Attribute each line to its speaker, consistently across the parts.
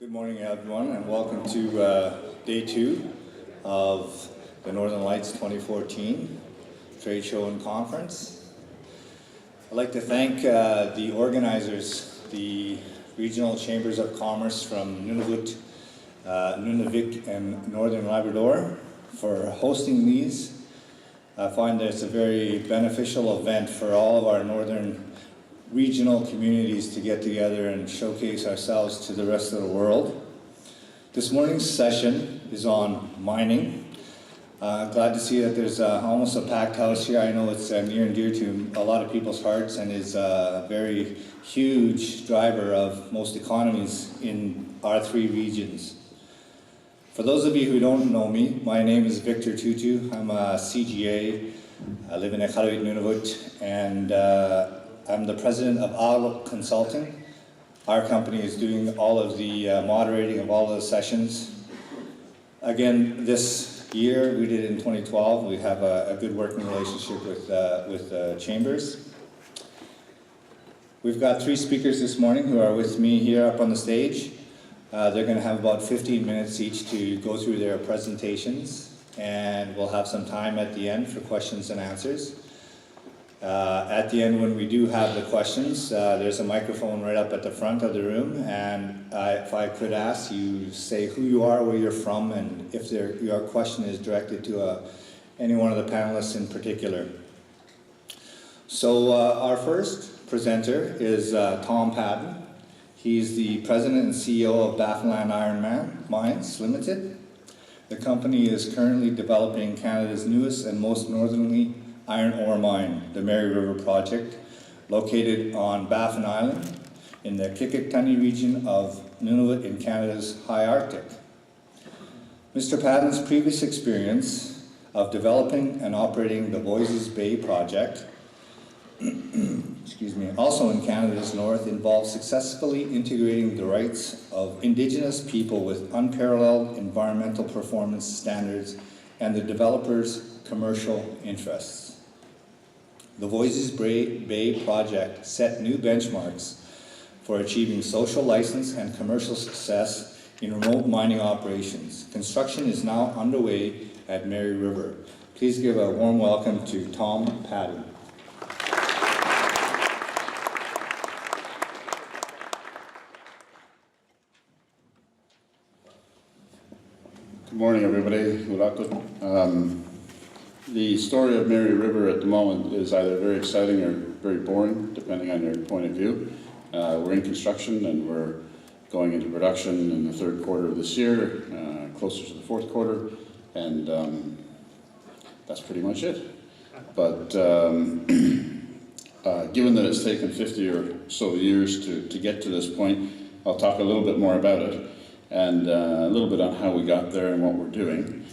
Speaker 1: Good morning, everyone, and welcome to day 2 of the Northern Lights 2014 Trade Show and Conference. I'd like to thank the organizers, the Regional Chambers of Commerce from Nunavut, Nunavik, and Northern Labrador for hosting these. I find that it's a very beneficial event for all of our northern regional communities to get together and showcase ourselves to the rest of the world. This morning's session is on mining. Glad to see that there's almost a packed house here. I know it's near and dear to a lot of people's hearts and is a very huge driver of most economies in our 3 regions. For those of you who don't know me, my name is Victor Tutu. I'm a CGA. I live in Iqaluit, Nunavut, and I'm the president of Outlook Consulting. Our company is doing all of the moderating of all of the sessions. Again, this year, we did it in 2012. We have a good working relationship with Chambers. We've got 3 speakers this morning who are with me here up on the stage. They're going to have about 15 minutes each to go through their presentations, and we'll have some time at the end for questions and answers. At the end, when we do have the questions, there's a microphone right up at the front of the room, and if I could ask you, say who you are, where you're from, and if your question is directed to any one of the panelists in particular. So our first presenter is Tom Paddon. He's the president and CEO of Baffinland Iron Mines Limited. The company is currently developing Canada's newest and most northerly iron ore mine, the Mary River Project, located on Baffin Island in the Qikiqtani region of Nunavut in Canada's high Arctic. Mr. Paddon's previous experience of developing and operating the Voisey's Bay project, also in Canada's north, involves successfully integrating the rights of Indigenous people with unparalleled environmental performance standards and the developers' commercial interests. The Voisey's Bay project set new benchmarks for achieving social license and commercial success in remote mining operations. Construction is now underway at Mary River. Please give a warm welcome to Tom Paddon.
Speaker 2: Good morning, everybody. The story of Mary River at the moment is either very exciting or very boring, depending on your point of view. We're in construction and we're going into production in the 3rd quarter of this year, closer to the 4th quarter, and that's pretty much it. But given that it's taken 50 or so years to get to this point, I'll talk a little bit more about it and a little bit on how we got there and what we're doing.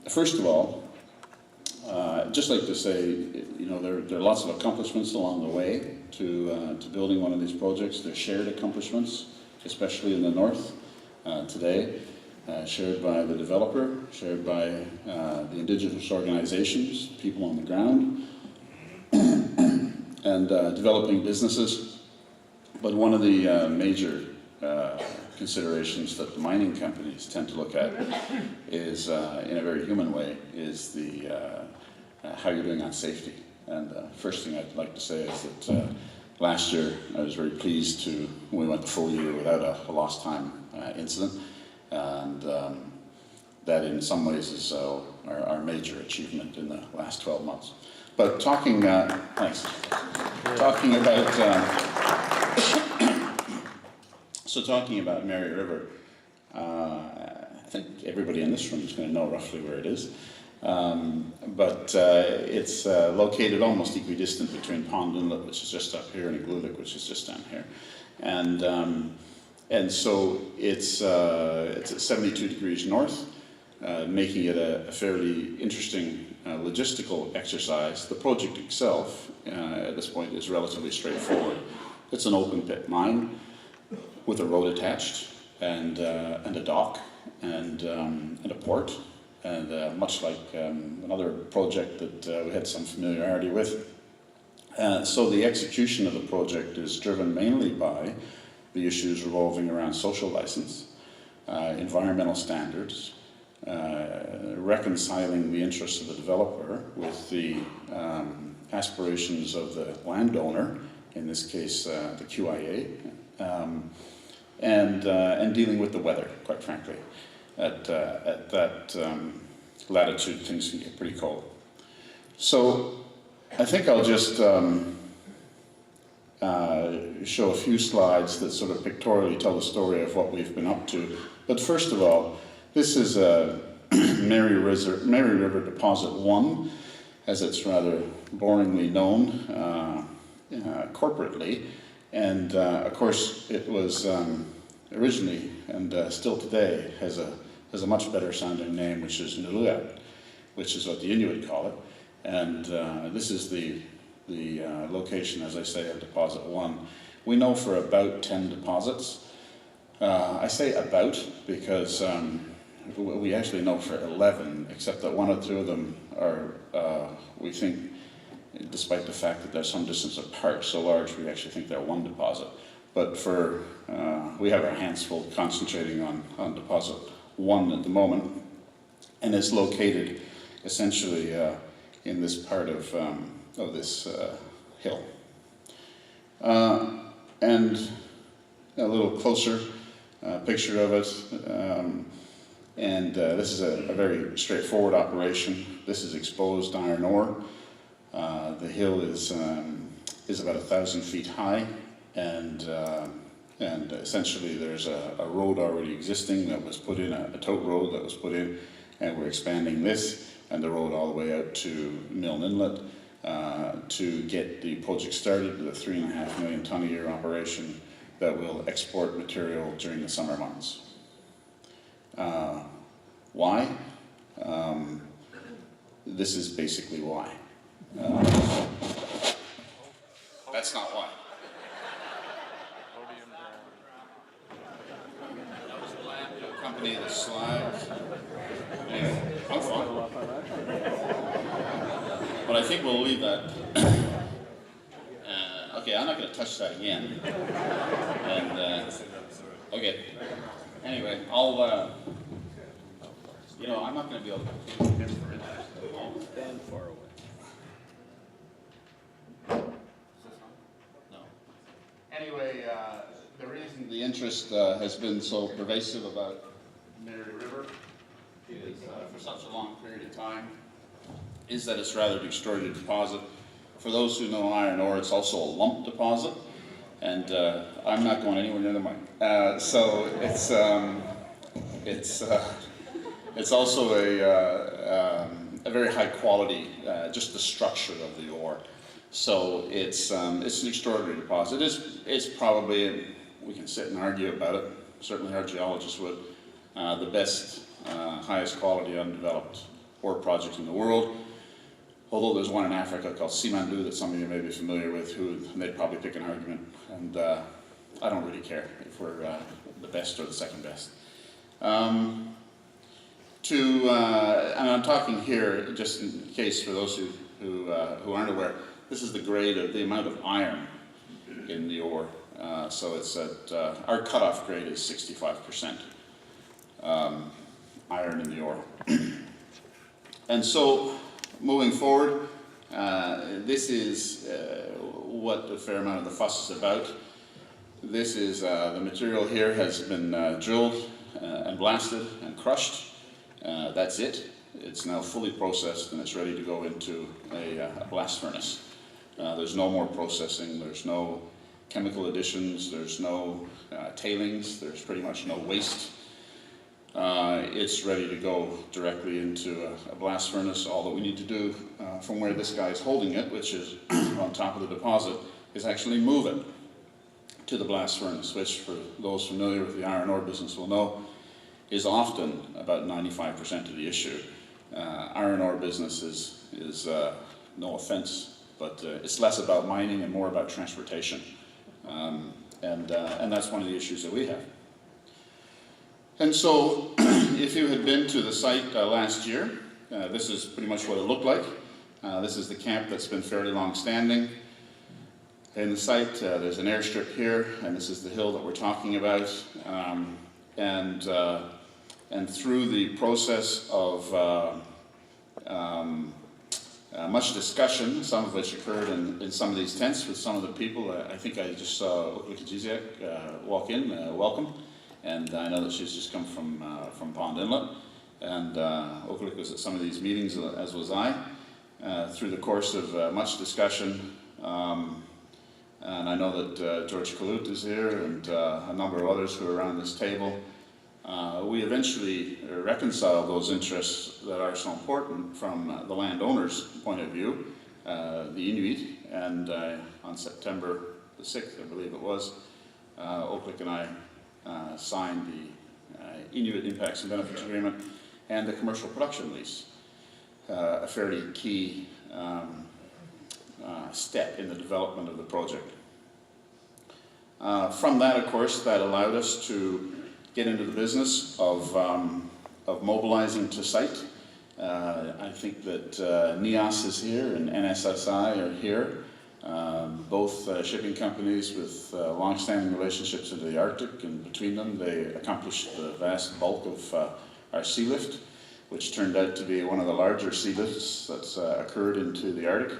Speaker 2: First of all, I'd just like to say, there are lots of accomplishments along the way to building one of these projects. They're shared accomplishments, especially in the north today, shared by the developer, shared by the Indigenous organizations, people on the ground, and developing businesses. But one of the major considerations that the mining companies tend to look at is, in a very human way, is the how you're doing on safety. And first thing I'd like to say is that last year I was very pleased we went the full year without a lost time incident, and that in some ways is our major achievement in the last 12 months. But talking about So talking about Mary River, I think everybody in this room is going to know roughly where it is, but it's located almost equidistant between Pond Inlet, which is just up here, and Iqaluit, which is just down here, and so it's at 72 degrees north, making it a fairly interesting logistical exercise. The project itself, at this point, is relatively straightforward. It's an open pit mine with a road attached, and a dock, and a port, and much like another project that we had some familiarity with. So the execution of the project is driven mainly by the issues revolving around social license, environmental standards, reconciling the interests of the developer with the aspirations of the landowner, in this case the QIA, and dealing with the weather, quite frankly. At that latitude, things can get pretty cold. So I think I'll just show a few slides that sort of pictorially tell the story of what we've been up to. But first of all, this is Mary River Deposit 1, as it's rather boringly known corporately. And of course, it was originally, and still today, has a much better sounding name, which is Newfoundland, which is what the Inuit call it. And this is the location, as I say, of Deposit 1. We know for about 10 deposits. I say about because we actually know for 11, except that one or two of them are, we think, despite the fact that they're some distance apart, so large we actually think they're one deposit. But for, we have our hands full concentrating on Deposit 1 at the moment, and it's located essentially in this part of this hill. And a little closer picture of it. This is a very straightforward operation. This is exposed iron ore. The hill is about 1,000 feet high, and essentially there's a road already existing that was put in, a tote road that was put in, and we're expanding this and the road all the way out to Milne Inlet to get the project started with a 3.5 million ton a year operation that will export material during the summer months. Why? This is basically why. That's not why. That was planned to accompany the slides. Anyway, I'm fine. But I think we'll leave that. Okay, I'm not going to touch that again. And okay. Anyway, I'll. You know, I'm not going to be able to do this for it. Stand far away. No. Anyway, the reason the interest has been so pervasive about Mary River is for such a long period of time is that it's rather an extraordinary deposit. For those who know iron ore, it's also a lump deposit, and I'm not going anywhere near the mic. So it's also a very high quality, just the structure of the ore. So it's an extraordinary deposit. It's probably, we can sit and argue about it, certainly our geologists would, the best, highest quality undeveloped ore project in the world. Although there's one in Africa called Simandu that some of you may be familiar with, who they'd probably pick an argument, and I don't really care if we're the best or the second best. And I'm talking here, just in case for those who aren't aware, this is the grade of the amount of iron in the ore. So it's at, our cutoff grade is 65% iron in the ore. And so, moving forward, this is what a fair amount of the fuss is about. This is, the material here has been drilled and blasted and crushed. That's it. It's now fully processed and it's ready to go into a blast furnace. There's no more processing, there's no chemical additions, there's no tailings, there's pretty much no waste. It's ready to go directly into a blast furnace. All that we need to do from where this guy is holding it, which is on top of the deposit, is actually move it to the blast furnace, which for those familiar with the iron ore business will know is often about 95% of the issue. Iron ore business is no offense, but it's less about mining and more about transportation. And that's one of the issues that we have. And so, if you had been to the site last year, this is pretty much what it looked like. This is the camp that's been fairly long standing. In the site, there's an airstrip here, and this is the hill that we're talking about. And through the process of much discussion, some of which occurred in some of these tents with some of the people. I think I just saw Oklahoma walk in, welcome, and I know that she's just come from Pond Inlet, and Oklahoma was at some of these meetings, as was I, through the course of much discussion. And I know that George Kalut is here, and a number of others who are around this table. We eventually reconciled those interests that are so important from the landowner's point of view, the Inuit, and on September the 6th, I believe it was, Oaklick and I signed the Inuit Impacts and Benefits Agreement and the commercial production lease, a fairly key step in the development of the project. From that, of course, that allowed us to get into the business of mobilizing to site. I think that NEOS is here and NSSI are here, both shipping companies with long-standing relationships into the Arctic, and between them they accomplished the vast bulk of our sea lift, which turned out to be one of the larger sea lifts that's occurred into the Arctic.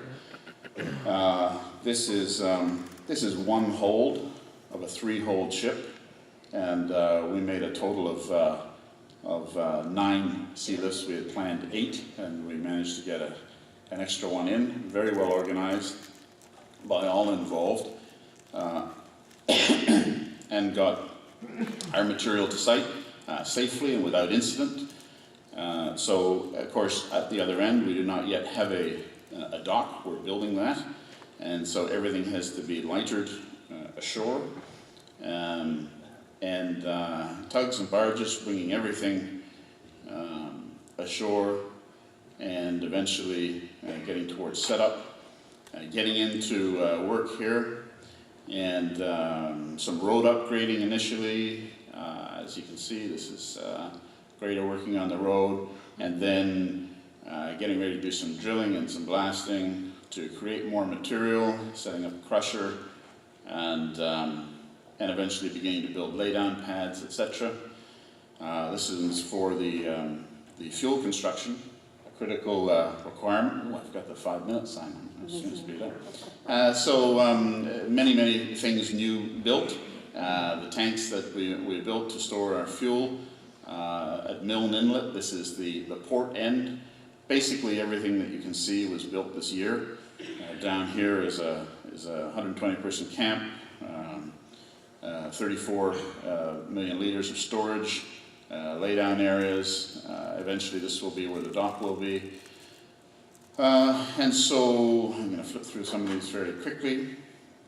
Speaker 2: This is one hold of a 3-hold ship, and we made a total of 9 sea lifts. We had planned 8, and we managed to get an extra one in. Very well organized by all involved, and got our material to site safely and without incident. So, of course, at the other end, we do not yet have a dock. We're building that, and so everything has to be lightered ashore. And tugs and barges bringing everything ashore, and eventually getting towards setup, getting into work here, and some road upgrading initially. As you can see, this is grader working on the road, and then getting ready to do some drilling and some blasting to create more material, setting up a crusher, and eventually beginning to build laydown pads, etc. This is for the fuel construction, a critical requirement. Oh, I've got the 5-minute sign. I should speed up. Many things new built. The tanks that we built to store our fuel at Milne Inlet. This is the port end. Basically, everything that you can see was built this year. Down here is a 120-person camp. 34 million liters of storage, laydown areas. Eventually this will be where the dock will be. And so I'm going to flip through some of these very quickly.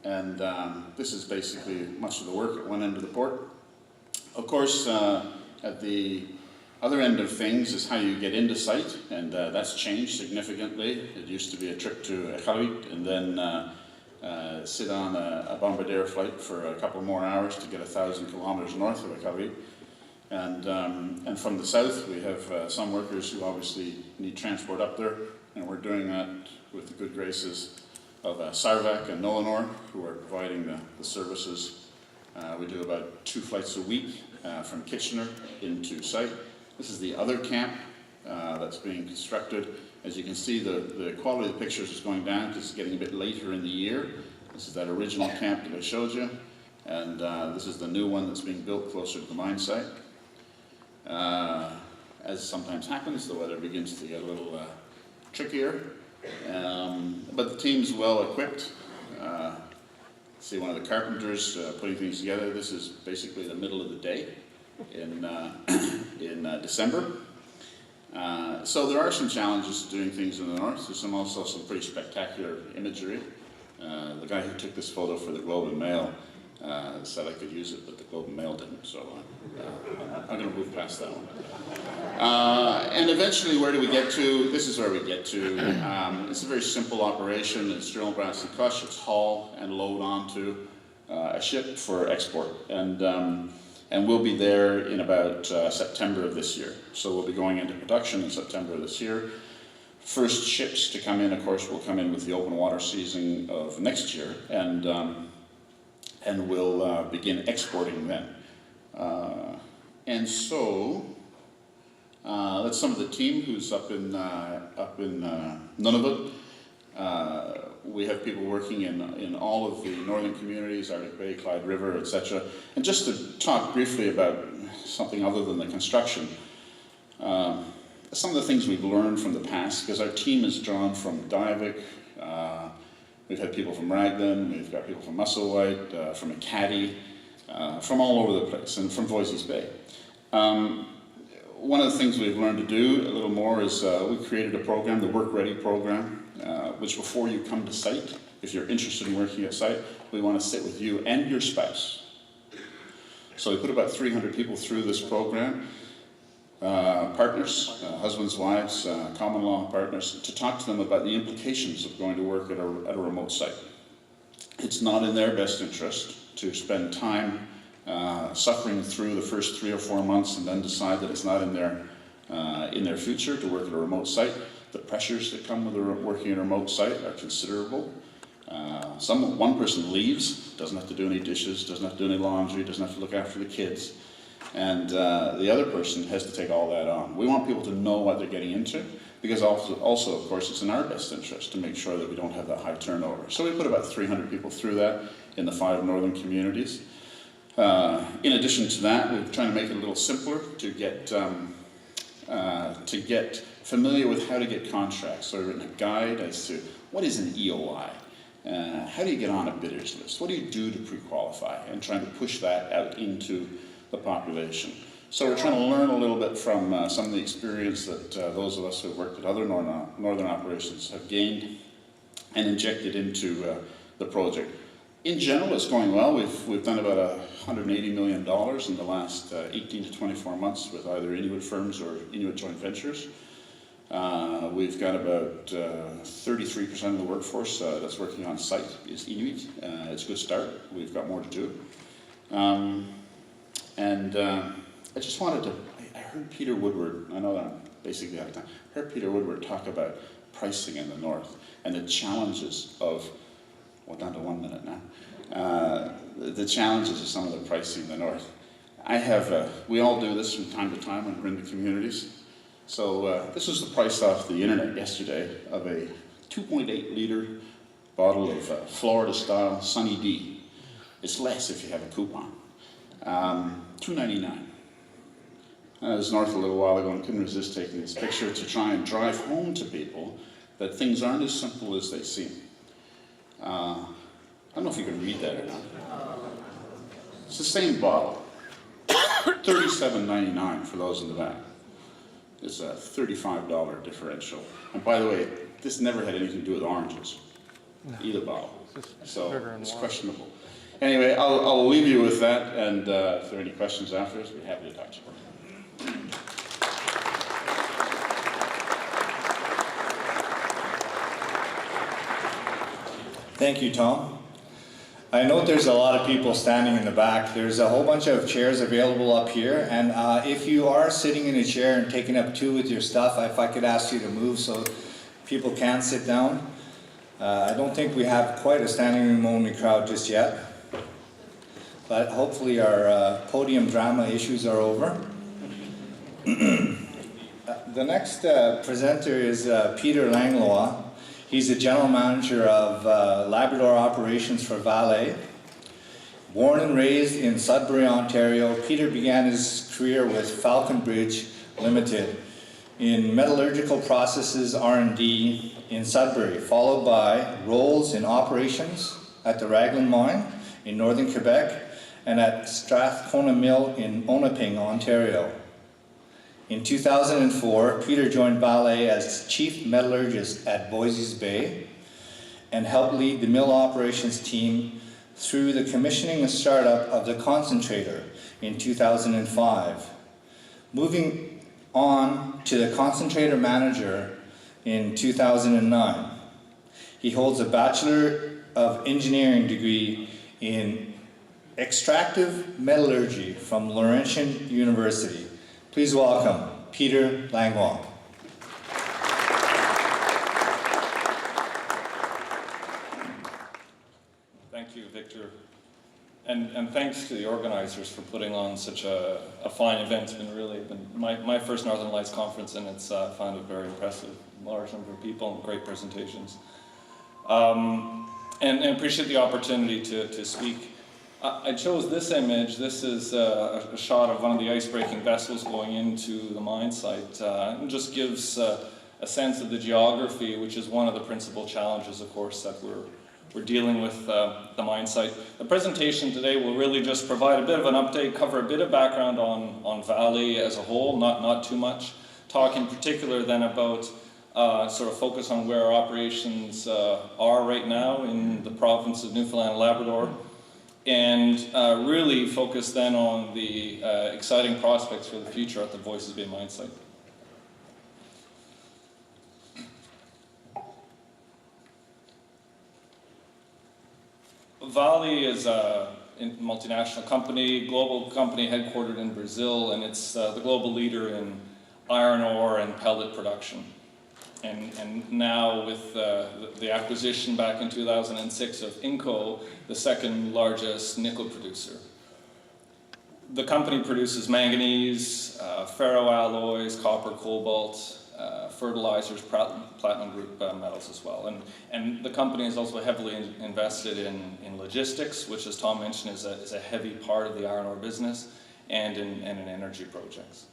Speaker 2: And this is basically much of the work at one end of the port. Of course, at the other end of things is how you get into site, and that's changed significantly. It used to be a trip to Iqaluit and then sit on a Bombardier flight for a couple more hours to get 1,000 kilometers north of Iqaluit. And from the south, we have some workers who obviously need transport up there, and we're doing that with the good graces of Sarvac and Nolanor, who are providing the services. We do about 2 flights a week from Kitchener into site. This is the other camp that's being constructed. As you can see, the quality of the pictures is going down because it's getting a bit later in the year. This is that original camp that I showed you, and this is the new one that's being built closer to the mine site. As sometimes happens, the weather begins to get a little trickier, but the team's well equipped. See one of the carpenters putting things together. This is basically the middle of the day in December. So there are some challenges to doing things in the north. There's also some pretty spectacular imagery. The guy who took this photo for the Globe and Mail said I could use it, but the Globe and Mail didn't, so I'm going to move past that one. And eventually, where do we get to? This is where we get to. It's a very simple operation. It's drill, blast, and crush. It's haul and load onto a ship for export. And we'll be there in about September of this year. So we'll be going into production in September of this year. First ships to come in, of course, will come in with the open water season of next year, and we'll begin exporting then. And so, that's some of the team who's up in Nunavut. We have people working in all of the northern communities, Arctic Bay, Clyde River, etc. And just to talk briefly about something other than the construction, some of the things we've learned from the past, because our team is drawn from Diavik, we've had people from Raglan, we've got people from Musselwhite, from Acadie, from all over the place, and from Voisey's Bay. One of the things we've learned to do a little more is we created a program, the Work Ready program, which before you come to site, if you're interested in working at site, we want to sit with you and your spouse. So we put about 300 people through this program, partners, husbands, wives, common law partners, to talk to them about the implications of going to work at a remote site. It's not in their best interest to spend time suffering through the first 3 or 4 months and then decide that it's not in their future to work at a remote site. The pressures that come with working at a remote site are considerable. One person leaves, doesn't have to do any dishes, doesn't have to do any laundry, doesn't have to look after the kids, and the other person has to take all that on. We want people to know what they're getting into, because also, of course, it's in our best interest to make sure that we don't have that high turnover. So we put about 300 people through that in the 5 northern communities. In addition to that, we're trying to make it a little simpler to get familiar with how to get contracts. So we've written a guide as to what is an EOI, how do you get on a bidders list, what do you do to pre-qualify, and trying to push that out into the population. So we're trying to learn a little bit from some of the experience that those of us who have worked at other northern operations have gained and injected into the project. In general, it's going well. We've done about $180 million in the last 18 to 24 months with either Inuit firms or Inuit joint ventures. We've got about 33% of the workforce that's working on site is Inuit. It's a good start. We've got more to do. I just wanted to, I heard Peter Woodward, I know that I'm basically out of time, I heard Peter Woodward talk about pricing in the north and the challenges of, well, down to 1 minute now, the challenges of some of the pricing in the north. We all do this from time to time when we're in the communities. So this was the price off the internet yesterday of a 2.8 liter bottle of Florida style Sunny D. It's less if you have a coupon. $2.99. I was north a little while ago and couldn't resist taking this picture to try and drive home to people that things aren't as simple as they seem. I don't know if you can read that or not. It's the same bottle. $37.99 for those in the back. It's a $35 differential. And by the way, this never had anything to do with oranges, either bottle. So it's questionable. Anyway, I'll leave you with that, and if there are any questions afterwards, we'd be happy to talk to you.
Speaker 1: Thank you, Tom. I note there's a lot of people standing in the back. There's a whole bunch of chairs available up here, and if you are sitting in a chair and taking up 2 with your stuff, if I could ask you to move so people can sit down. I don't think we have quite a standing room only crowd just yet, but hopefully our podium drama issues are over. The next presenter is Peter Langlois. He's the general manager of Labrador operations for Vale. Born and raised in Sudbury, Ontario, Peter began his career with Falcon Bridge Limited in metallurgical processes R&D in Sudbury, followed by roles in operations at the Raglan mine in northern Quebec and at Strathcona Mill in Onaping, Ontario. In 2004, Peter joined Vale as chief metallurgist at Voisey's Bay and helped lead the mill operations team through the commissioning and startup of the concentrator in 2005. Moving on to the concentrator manager in 2009. He holds a Bachelor of Engineering degree in extractive metallurgy from Laurentian University. Please welcome Peter Langlois.
Speaker 3: And thanks to the organizers for putting on such a fine event. It's been my first Northern Lights conference, and it's found it very impressive. Large number of people and great presentations. And appreciate the opportunity to speak. I chose this image. This is a shot of one of the ice-breaking vessels going into the mine site. And just gives a sense of the geography, which is one of the principal challenges, of course, that we're dealing with the mine site. The presentation today will really just provide a bit of an update, cover a bit of background on Vale as a whole, not too much. Talk in particular then about sort of focus on where our operations are right now in the province of Newfoundland and Labrador, and really focus then on the exciting prospects for the future at the Voisey's Bay mine site. Vale is a multinational company, global company headquartered in Brazil, and it's the global leader in iron ore and pellet production. And now with the acquisition back in 2006 of Inco, the second largest nickel producer. The company produces manganese, ferroalloys, copper, cobalt, fertilizers, platinum group metals as well. And the company is also heavily invested in logistics, which, as Tom mentioned, is a heavy part of the iron ore business, and in energy projects.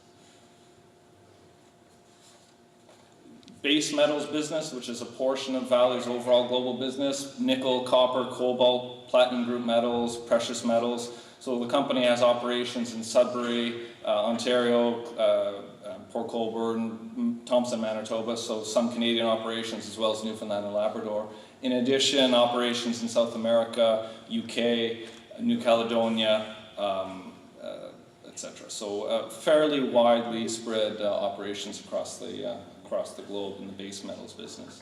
Speaker 3: Base metals business, which is a portion of Vale's overall global business: nickel, copper, cobalt, platinum group metals, precious metals. So the company has operations in Sudbury, Ontario, Port Colborne, Thompson, Manitoba, so some Canadian operations as well as Newfoundland and Labrador. In addition, operations in South America, UK, New Caledonia, etc. So fairly widely spread operations across the globe in the base metals business.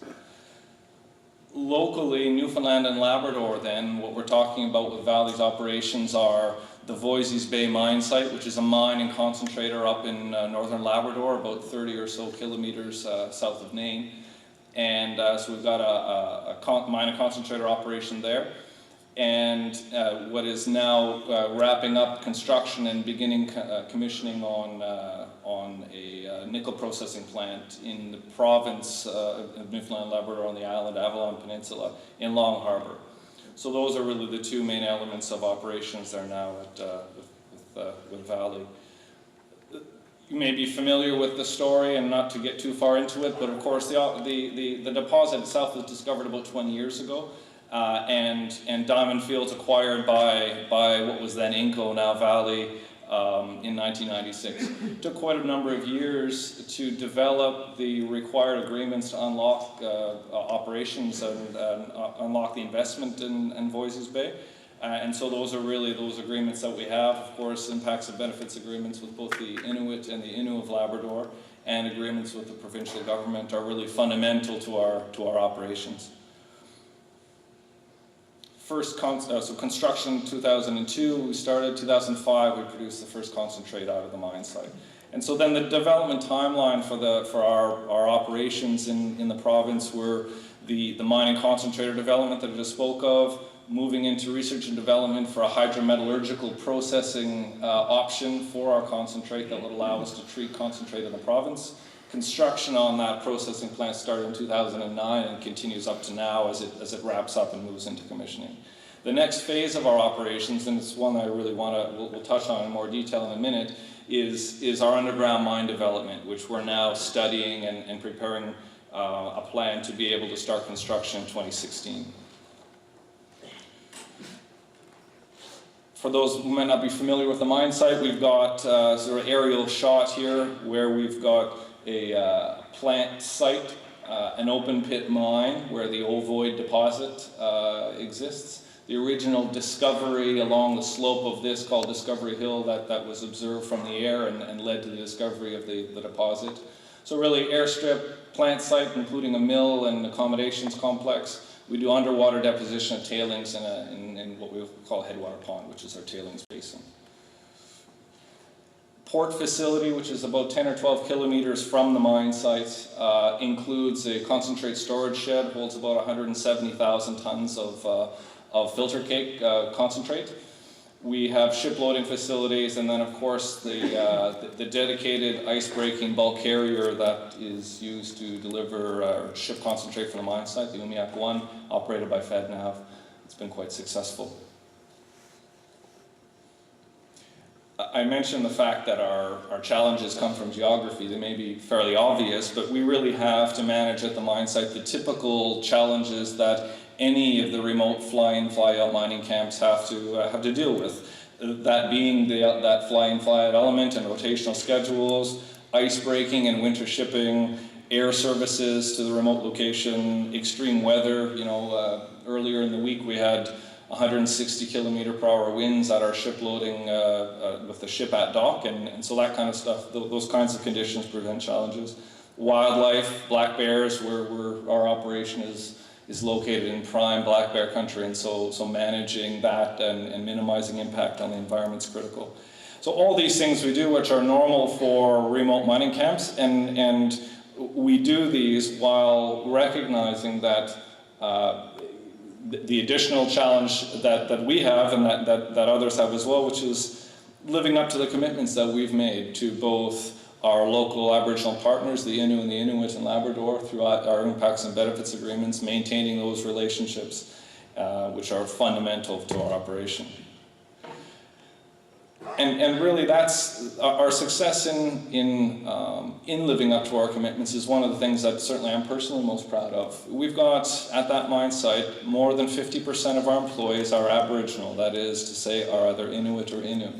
Speaker 3: Locally, Newfoundland and Labrador, then, what we're talking about with Vale's operations are the Voisey's Bay mine site, which is a mine and concentrator up in northern Labrador, about 30 or so kilometers south of Nain. And so we've got a mine and concentrator operation there. And what is now wrapping up construction and beginning commissioning on a nickel processing plant in the province of Newfoundland and Labrador on the island Avalon Peninsula in Long Harbour. So those are really the two main elements of operations there now with Vale. You may be familiar with the story, and not to get too far into it, but of course the deposit itself was discovered about 20 years ago. And Diamond Fields acquired by what was then Inco, now Vale, in 1996. It took quite a number of years to develop the required agreements to unlock operations and unlock the investment in Voisey's Bay. And so those are really those agreements that we have. Of course, impacts and benefits agreements with both the Inuit and the Innu of Labrador, and agreements with the provincial government are really fundamental to our operations. So construction 2002, we started 2005, we produced the first concentrate out of the mine site. And so then the development timeline for our operations in the province were the mine and concentrator development that I just spoke of, moving into research and development for a hydrometallurgical processing option for our concentrate that would allow us to treat concentrate in the province. Construction on that processing plant started in 2009 and continues up to now as it wraps up and moves into commissioning. The next phase of our operations, and it's one I really we'll touch on in more detail in a minute, is our underground mine development, which we're now studying and preparing a plan to be able to start construction in 2016. For those who might not be familiar with the mine site, we've got sort of aerial shot here where we've got a plant site, an open pit mine where the ovoid deposit exists. The original discovery along the slope of this, called Discovery Hill, that was observed from the air and led to the discovery of the deposit. So really airstrip, plant site, including a mill and accommodations complex. We do underwater deposition of tailings in what we call Headwater Pond, which is our tailings basin. Port facility, which is about 10 or 12 kilometers from the mine site, includes a concentrate storage shed, holds about 170,000 tons of filter cake concentrate. We have ship loading facilities, and then of course the dedicated ice-breaking bulk carrier that is used to deliver ship concentrate from the mine site, the Umiak 1, operated by FedNav. It's been quite successful. I mentioned the fact that our challenges come from geography. They may be fairly obvious, but we really have to manage at the mine site the typical challenges that any of the remote fly-in, fly-out mining camps have to deal with. That being that fly-in, fly-out element and rotational schedules, ice breaking and winter shipping, air services to the remote location, extreme weather. Earlier in the week we had 160 kilometer per hour winds at our ship loading with the ship at dock, and so that kind of stuff, those kinds of conditions present challenges. Wildlife, black bears, where our operation is located in prime black bear country, and so managing that and minimizing impact on the environment is critical. So all these things we do, which are normal for remote mining camps, and we do these while recognizing that the additional challenge that we have and that others have as well, which is living up to the commitments that we've made to both our local Aboriginal partners, the Innu and the Inuit in Labrador, throughout our impacts and benefits agreements, maintaining those relationships, which are fundamental to our operation. And really, that's our success in living up to our commitments is one of the things that certainly I'm personally most proud of. We've got at that mine site more than 50% of our employees are Aboriginal. That is to say, are either Inuit or Innu.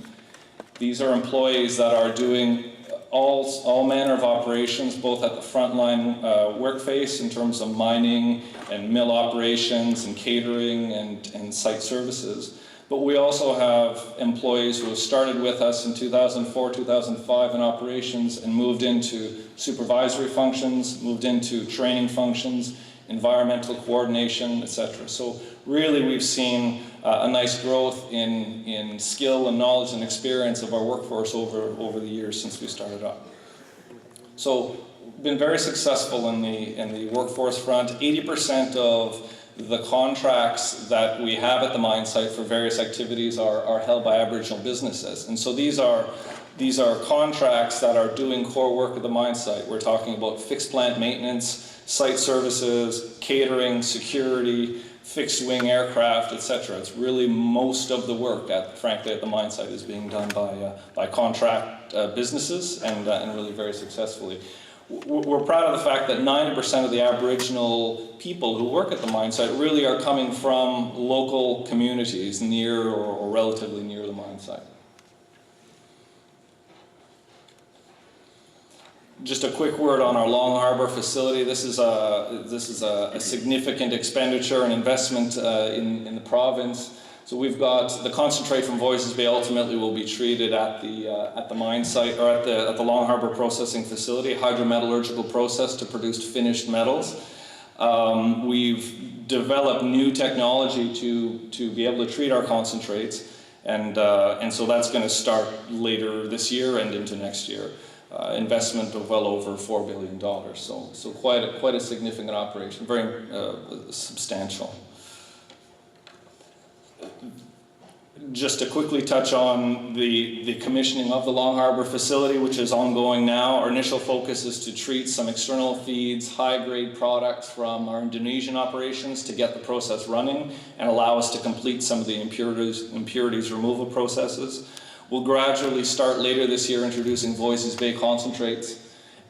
Speaker 3: These are employees that are doing all manner of operations, both at the frontline work face in terms of mining and mill operations and catering and site services. But we also have employees who have started with us in 2004, 2005 in operations and moved into supervisory functions, moved into training functions, environmental coordination, etc. So really we've seen a nice growth in skill and knowledge and experience of our workforce over the years since we started up. So been very successful in the workforce front. 80% of the contracts that we have at the mine site for various activities are held by Aboriginal businesses. And so these are contracts that are doing core work at the mine site. We're talking about fixed plant maintenance, site services, catering, security, fixed wing aircraft, etc. It's really most of the work, frankly, at the mine site is being done by contract businesses and really very successfully. We're proud of the fact that 90% of the Aboriginal people who work at the mine site really are coming from local communities near or relatively near the mine site. Just a quick word on our Long Harbour facility. This is a significant expenditure and investment in the province. So we've got the concentrate from Voisey's Bay ultimately will be treated at the mine site or at the Long Harbour processing facility, a hydrometallurgical process to produce finished metals. We've developed new technology to be able to treat our concentrates, and so that's going to start later this year and into next year. Investment of well over $4 billion. So quite a significant operation, very substantial. Just to quickly touch on the commissioning of the Long Harbour facility, which is ongoing now. Our initial focus is to treat some external feeds, high-grade products from our Indonesian operations to get the process running and allow us to complete some of the impurities removal processes. We'll gradually start later this year introducing Voisey's Bay concentrates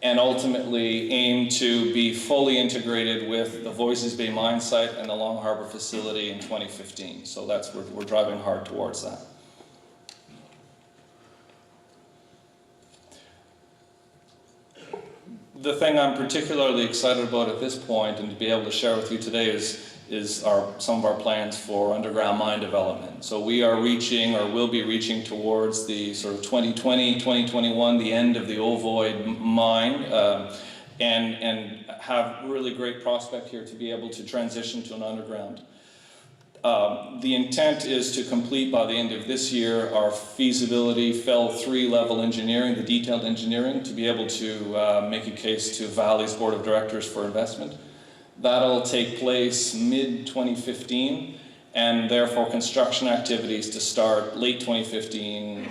Speaker 3: and ultimately aim to be fully integrated with the Voisey's Bay mine site and the Long Harbour facility in 2015. So we're driving hard towards that. The thing I'm particularly excited about at this point and to be able to share with you today is some of our plans for underground mine development. So we are reaching, or will be reaching, towards the sort of 2020, 2021, the end of the ovoid mine, and have really great prospect here to be able to transition to an underground. The intent is to complete by the end of this year our feasibility FEL 3 level engineering, the detailed engineering, to be able to make a case to Vale's Board of Directors for investment. That'll take place mid-2015, and therefore construction activities to start late 2015,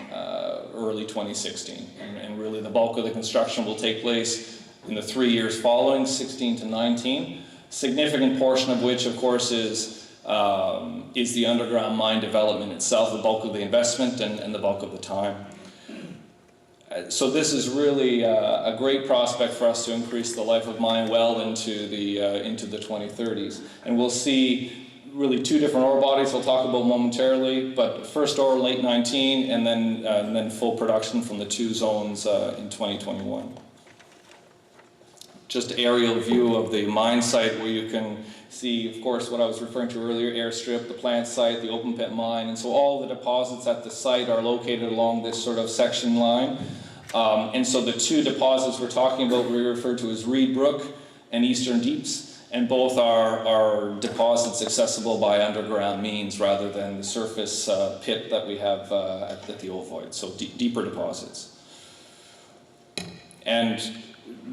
Speaker 3: early 2016. And really the bulk of the construction will take place in the 3 years following, 16 to 19. Significant portion of which, of course, is the underground mine development itself, the bulk of the investment and the bulk of the time. So this is really a great prospect for us to increase the life of mine well into the 2030s. And we'll see really two different ore bodies we'll talk about momentarily, but first ore late 19 and then full production from the two zones in 2021. Just aerial view of the mine site where you can see, of course, what I was referring to earlier, airstrip, the plant site, the open pit mine, and so all the deposits at the site are located along this sort of section line. And so the two deposits we're talking about we refer to as Reed Brook and Eastern Deeps, and both are deposits accessible by underground means rather than the surface pit that we have at the Ovoid, so deeper deposits. And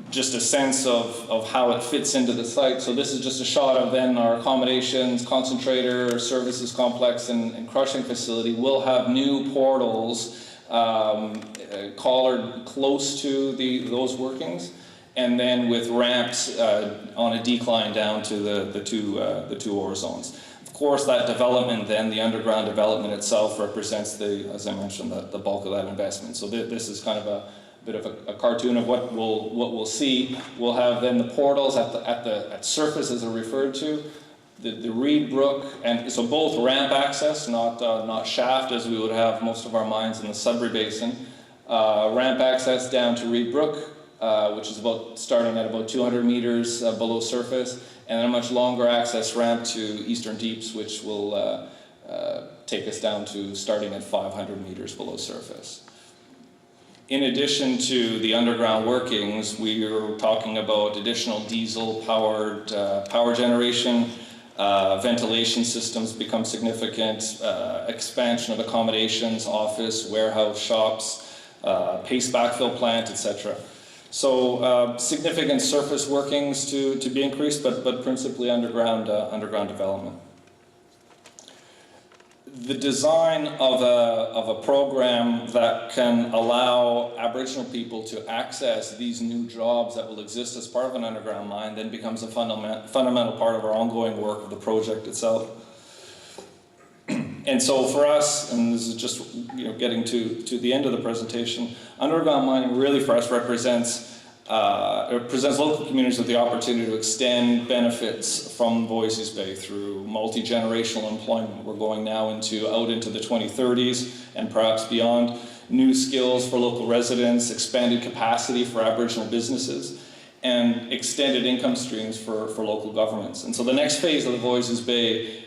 Speaker 3: just a sense of how it fits into the site. So this is just a shot of then our accommodations, concentrator, services complex, and crushing facility. We'll have new portals collared close to those workings, and then with ramps on a decline down to the two ore zones. Of course, that development then, the underground development itself represents as I mentioned, the bulk of that investment. So this is kind of a bit of a cartoon of what we'll see. We'll have then the portals at surface, as I referred to, the Reed Brook, and so both ramp access, not shaft as we would have most of our mines in the Sudbury Basin. Ramp access down to Reed Brook, which is starting at about 200 meters below surface, and then a much longer access ramp to Eastern Deeps, which will take us down to starting at 500 meters below surface. In addition to the underground workings, we are talking about additional diesel-powered power generation, ventilation systems become significant, expansion of accommodations, office, warehouse, shops, paste backfill plant, etc. So significant surface workings to be increased, but principally underground development. The design of a program that can allow Aboriginal people to access these new jobs that will exist as part of an underground mine then becomes a fundamental part of our ongoing work of the project itself. And so for us, and this is just getting to the end of the presentation, underground mining really for us represents local communities with the opportunity to extend benefits from Voisey's Bay through multi-generational employment. We're going now out into the 2030s and perhaps beyond. New skills for local residents, expanded capacity for Aboriginal businesses, and extended income streams for local governments. And so the next phase of the Voisey's Bay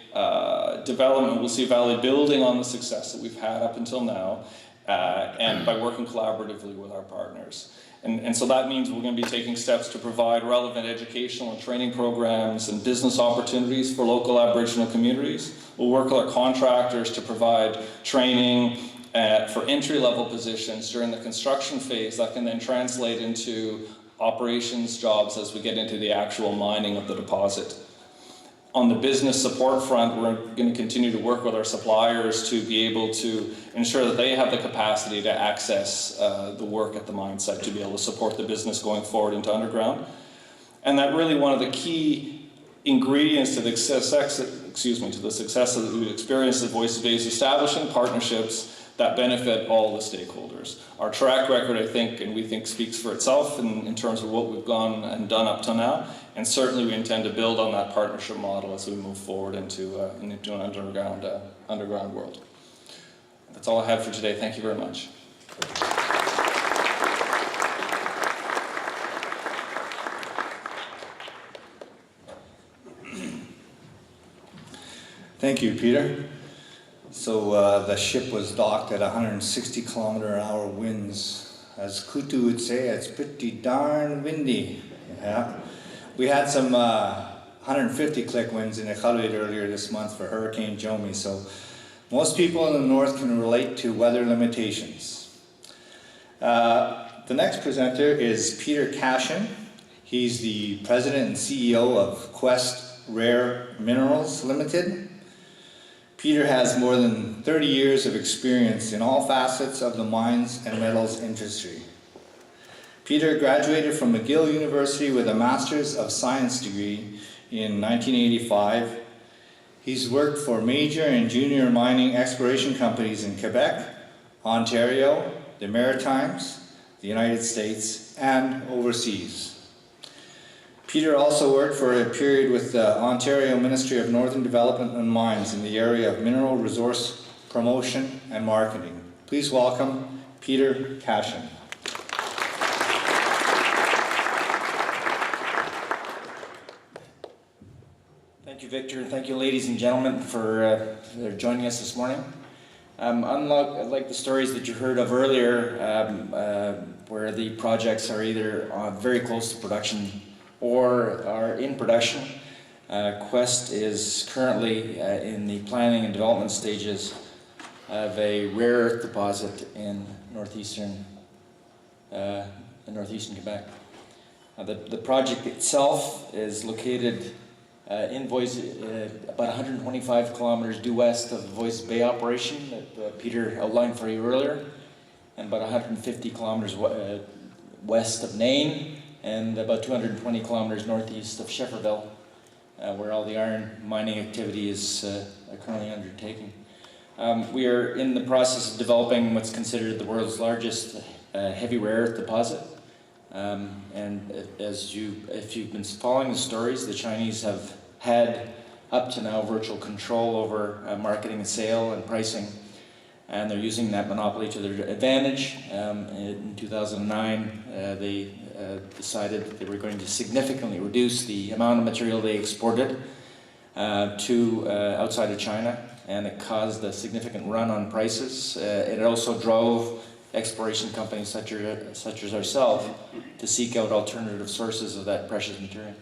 Speaker 3: development will see Vale building on the success that we've had up until now, and by working collaboratively with our partners. And so that means we're going to be taking steps to provide relevant educational and training programs and business opportunities for local Aboriginal communities. We'll work with our contractors to provide training for entry-level positions during the construction phase that can then translate into operations jobs as we get into the actual mining of the deposit. On the business support front, we're going to continue to work with our suppliers to be able to ensure that they have the capacity to access the work at the mine site to be able to support the business going forward into underground. And that really one of the key ingredients to the success that we've experienced at Voisey's Bay is establishing partnerships that benefit all the stakeholders. Our track record, I think, and we think speaks for itself in terms of what we've gone and done up to now, and certainly we intend to build on that partnership model as we move forward into an underground world. That's all I have for today. Thank you very much.
Speaker 1: Thank you, Peter. So the ship was docked at 160 km/h winds. As Kutu would say, it's pretty darn windy. Yeah. We had some 150 click winds in Iqaluit earlier this month for Hurricane Jomi, so most people in the north can relate to weather limitations. The next presenter is Peter Cashin. He's the president and CEO of Quest Rare Minerals Limited. Peter has more than 30 years of experience in all facets of the mines and metals industry. Peter graduated from McGill University with a Master's of Science degree in 1985. He's worked for major and junior mining exploration companies in Quebec, Ontario, the Maritimes, the United States, and overseas. Peter also worked for a period with the Ontario Ministry of Northern Development and Mines in the area of mineral resource promotion and marketing. Please welcome Peter Cashin.
Speaker 4: Thank you, Victor, and thank you, ladies and gentlemen, for joining us this morning. Unlike the stories that you heard of earlier, where the projects are either very close to production or are in production, Quest is currently in the planning and development stages of a rare earth deposit in northeastern Quebec. The project itself is located in Voisey, about 125 kilometers due west of the Voisey Bay operation that Peter outlined for you earlier, and about 150 kilometers west of Nain, and about 220 kilometers northeast of Schefferville, where all the iron mining activity is currently undertaken. We are in the process of developing what's considered the world's largest heavy rare earth deposit. And if you've been following the stories, the Chinese have had up to now virtual control over marketing and sale and pricing, and they're using that monopoly to their advantage. In 2009, they decided that they were going to significantly reduce the amount of material they exported to outside of China, and it caused a significant run on prices. It also drove exploration companies such as ourselves to seek out alternative sources of that precious material.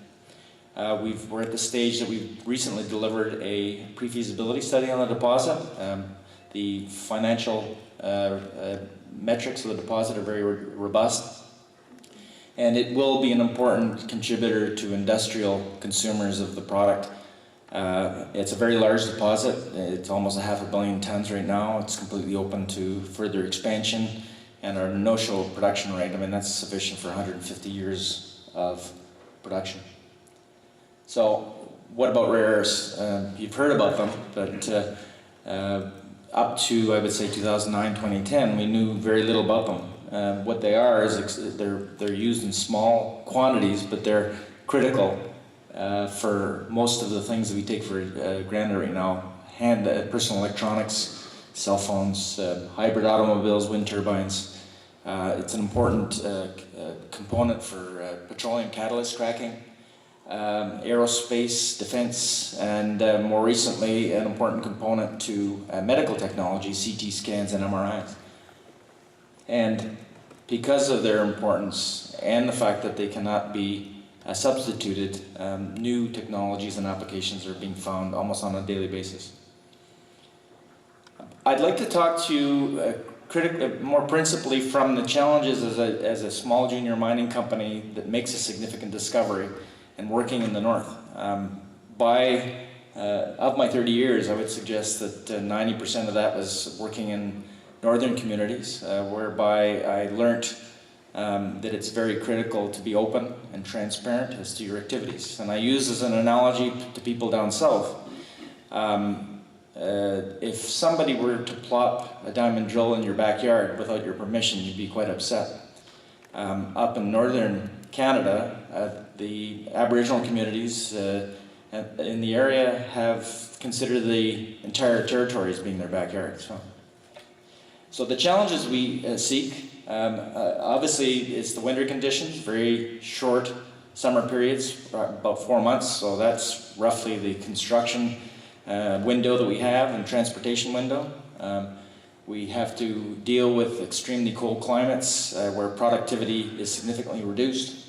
Speaker 4: We're at the stage that we've recently delivered a pre-feasibility study on the deposit. The financial metrics of the deposit are very robust, and it will be an important contributor to industrial consumers of the product. It's a very large deposit. It's almost 500 million tons right now. It's completely open to further expansion, and our no-show production rate, that's sufficient for 150 years of production. So what about rare earths? You've heard about them, but up to, I would say, 2009, 2010, we knew very little about them. What they are is they're used in small quantities, but they're critical for most of the things that we take for granted right now. Personal electronics, cell phones, hybrid automobiles, wind turbines. It's an important component for petroleum catalyst cracking, aerospace, defense, and more recently an important component to medical technology, CT scans and MRIs. And because of their importance and the fact that they cannot be substituted, new technologies and applications are being found almost on a daily basis. I'd like to talk to you more principally from the challenges as a small junior mining company that makes a significant discovery and working in the north. Of my 30 years, I would suggest that 90% of that was working in northern communities, whereby I learnt that it's very critical to be open and transparent as to your activities. And I use as an analogy to people down south. If somebody were to plop a diamond drill in your backyard without your permission, you'd be quite upset. Up in northern Canada, the Aboriginal communities in the area have considered the entire territory as being their backyard. So the challenges we seek, obviously it's the winter conditions, very short summer periods, about 4 months, so that's roughly the construction window that we have and transportation window. We have to deal with extremely cold climates where productivity is significantly reduced.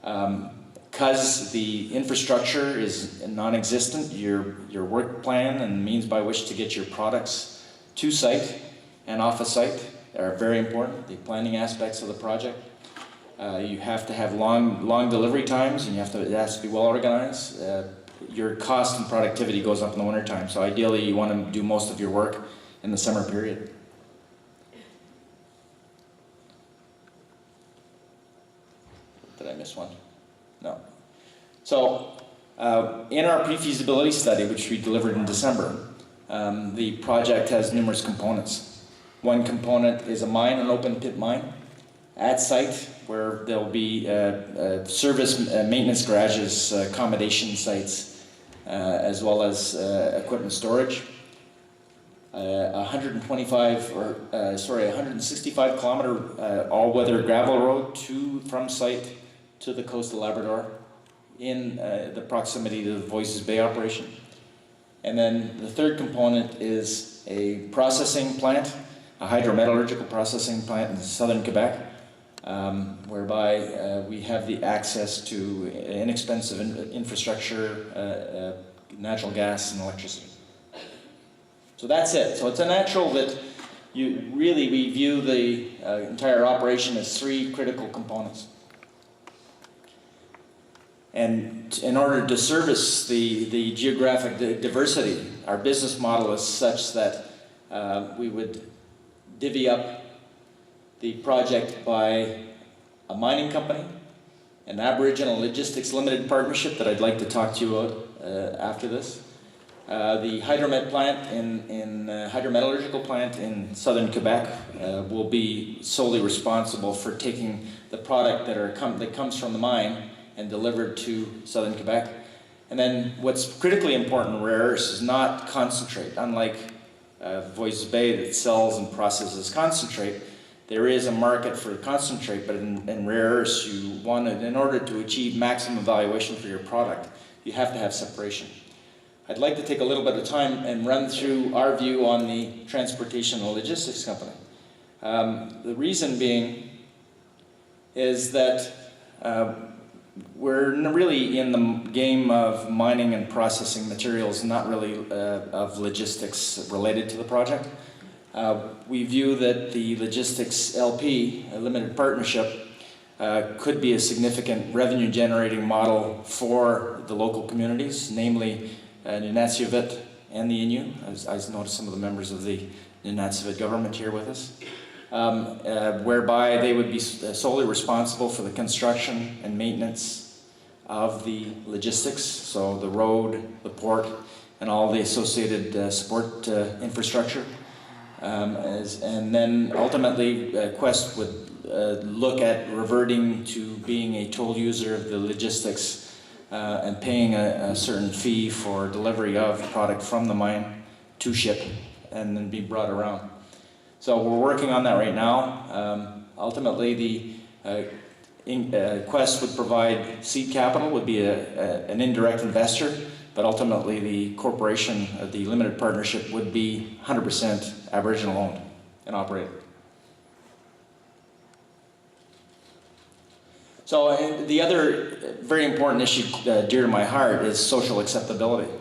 Speaker 4: Because the infrastructure is non-existent, your work plan and means by which to get your products to site and off a site are very important, the planning aspects of the project. You have to have long delivery times, and it has to be well organized. your cost and productivity goes up in the wintertime. So ideally, you want to do most of your work in the summer period. Did I miss one? No. So in our pre-feasibility study, which we delivered in December, the project has numerous components. One component is a mine, an open pit mine, at site where there'll be service maintenance garages, accommodation sites, as well as equipment storage. 165 kilometer all-weather gravel road from site to the coast of Labrador in the proximity to the Voisey's Bay operation. And then the third component is a processing plant, a hydrometallurgical processing plant in southern Quebec, whereby we have the access to inexpensive infrastructure, natural gas and electricity. So that's it. So it's a natural that we view the entire operation as three critical components. And in order to service the geographic diversity, our business model is such that we would divvy up the project by a mining company, an Aboriginal Logistics Limited Partnership that I'd like to talk to you about after this, the hydromet plant hydrometallurgical plant in southern Quebec will be solely responsible for taking the product that comes from the mine and delivered to southern Quebec. And then what's critically important in rare earths is not concentrate. Unlike Voisey's Bay that sells and processes concentrate, there is a market for concentrate, but in rare earths, in order to achieve maximum valuation for your product, you have to have separation. I'd like to take a little bit of time and run through our view on the transportation and logistics company. The reason being is that we're really in the game of mining and processing materials, not really of logistics related to the project. We view that the logistics LP, a limited partnership, could be a significant revenue generating model for the local communities, namely Nunatsiavut and the Innu. I noticed some of the members of the Nunatsiavut government here with us, whereby they would be solely responsible for the construction and maintenance of the logistics, so the road, the port, and all the associated support infrastructure. And then ultimately Quest would look at reverting to being a toll user of the logistics and paying a certain fee for delivery of product from the mine to ship and then be brought around. So we're working on that right now. Ultimately, Quest would provide seed capital, would be an indirect investor, but ultimately the corporation, the limited partnership, would be 100% Aboriginal owned and operated. So the other very important issue dear to my heart is social acceptability.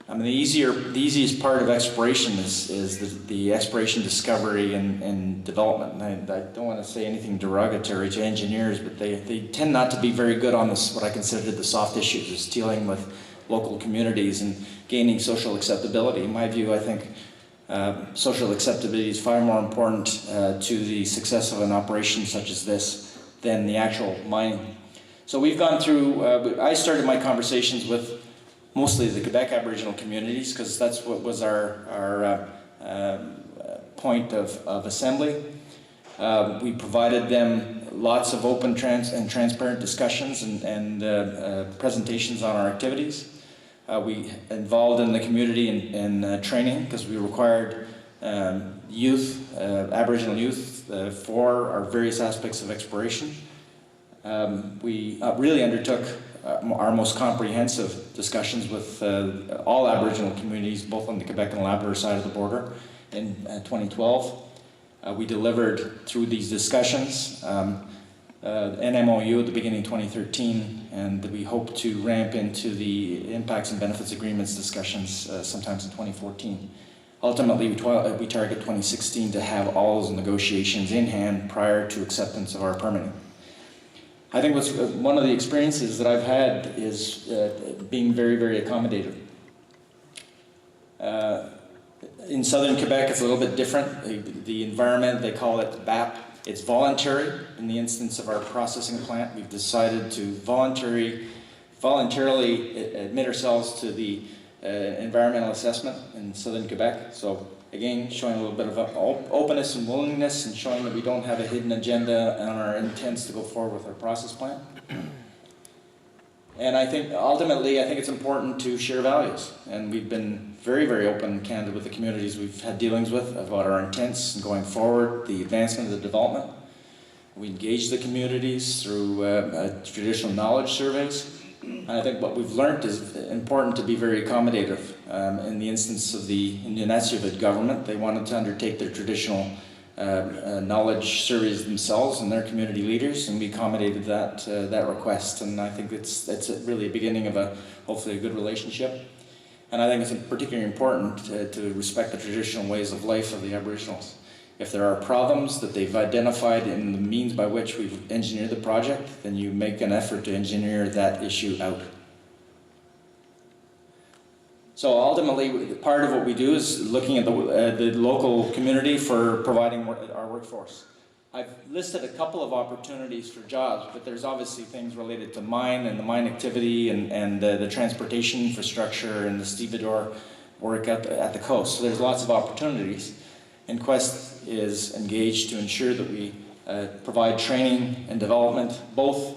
Speaker 4: The easiest part of exploration is the exploration, discovery, and development. And I don't want to say anything derogatory to engineers, but they tend not to be very good on this, what I consider the soft issues, is dealing with local communities and gaining social acceptability. In my view, I think social acceptability is far more important to the success of an operation such as this than the actual mining. So we've gone through, I started my conversations with mostly the Quebec Aboriginal communities, because that's what was our point of assembly. We provided them lots of open and transparent discussions and presentations on our activities. We involved in the community in training, because we required youth, Aboriginal youth, for our various aspects of exploration. We really undertook our most comprehensive discussions with all Aboriginal communities, both on the Quebec and Labrador side of the border in 2012. We delivered through these discussions an MOU at the beginning of 2013, and we hope to ramp into the impacts and benefits agreements discussions sometimes in 2014. Ultimately, we target 2016 to have all those negotiations in hand prior to acceptance of our permitting. I think one of the experiences that I've had is being very, very accommodative. In southern Quebec, it's a little bit different. The environment, they call it BAP. It's voluntary. In the instance of our processing plant, we've decided to voluntarily admit ourselves to the environmental assessment in southern Quebec. So again, showing a little bit of openness and willingness, and showing that we don't have a hidden agenda on our intents to go forward with our process plant. And I think ultimately, I think it's important to share values. And we've been very, very open and candid with the communities we've had dealings with about our intents and going forward, the advancement of the development. We engage the communities through traditional knowledge surveys. And I think what we've learned is important to be very accommodative. In the instance of the Inuit government, they wanted to undertake their traditional knowledge surveys themselves and their community leaders, and we accommodated that request. And I think it's really a beginning of hopefully a good relationship. And I think it's particularly important to respect the traditional ways of life of the Aboriginals. If there are problems that they've identified in the means by which we've engineered the project, then you make an effort to engineer that issue out. So ultimately, part of what we do is looking at the local community for providing our workforce. I've listed a couple of opportunities for jobs, but there's obviously things related to mine and the mine activity and the transportation infrastructure and the stevedore work at the coast. So there's lots of opportunities. And Quest is engaged to ensure that we provide training and development, both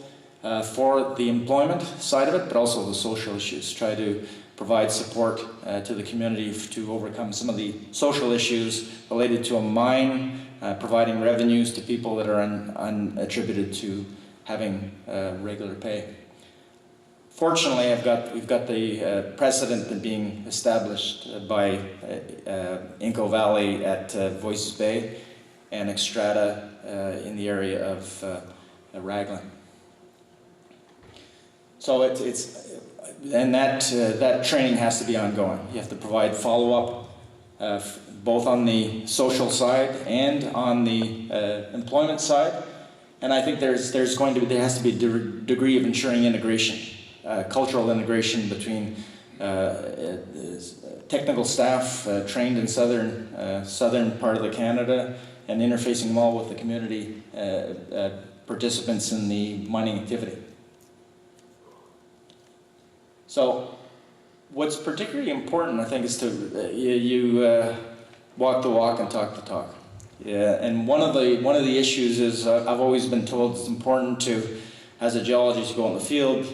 Speaker 4: for the employment side of it, but also the social issues. Try to provide support to the community to overcome some of the social issues related to a mine, providing revenues to people that are unattributed to having regular pay. Fortunately, we've got the precedent being established by Inco Valley at Voices Bay and Xstrata in the area of Raglan. So that training has to be ongoing. You have to provide follow-up both on the social side and on the employment side. And I think there has to be a degree of ensuring integration, cultural integration between technical staff trained in southern part of the Canada and interfacing them all with the community participants in the mining activity. So what's particularly important, I think, is to walk the walk and talk the talk. Yeah, and one of the issues is I've always been told it's important to, as a geologist, you go in the field,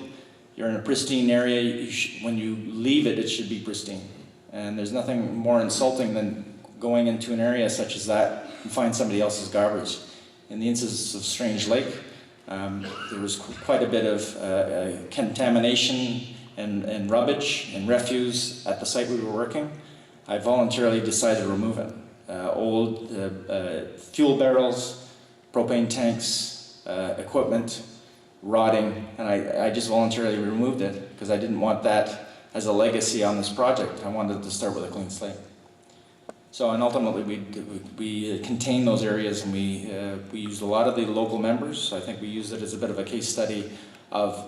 Speaker 4: you're in a pristine area, when you leave it, it should be pristine. And there's nothing more insulting than going into an area such as that and find somebody else's garbage. In the instance of Strange Lake, there was quite a bit of contamination and rubbish and refuse at the site we were working. I voluntarily decided to remove it. Old fuel barrels, propane tanks, equipment, rotting, and I just voluntarily removed it because I didn't want that as a legacy on this project. I wanted to start with a clean slate. So, and ultimately we contained those areas, and we used a lot of the local members. I think we used it as a bit of a case study of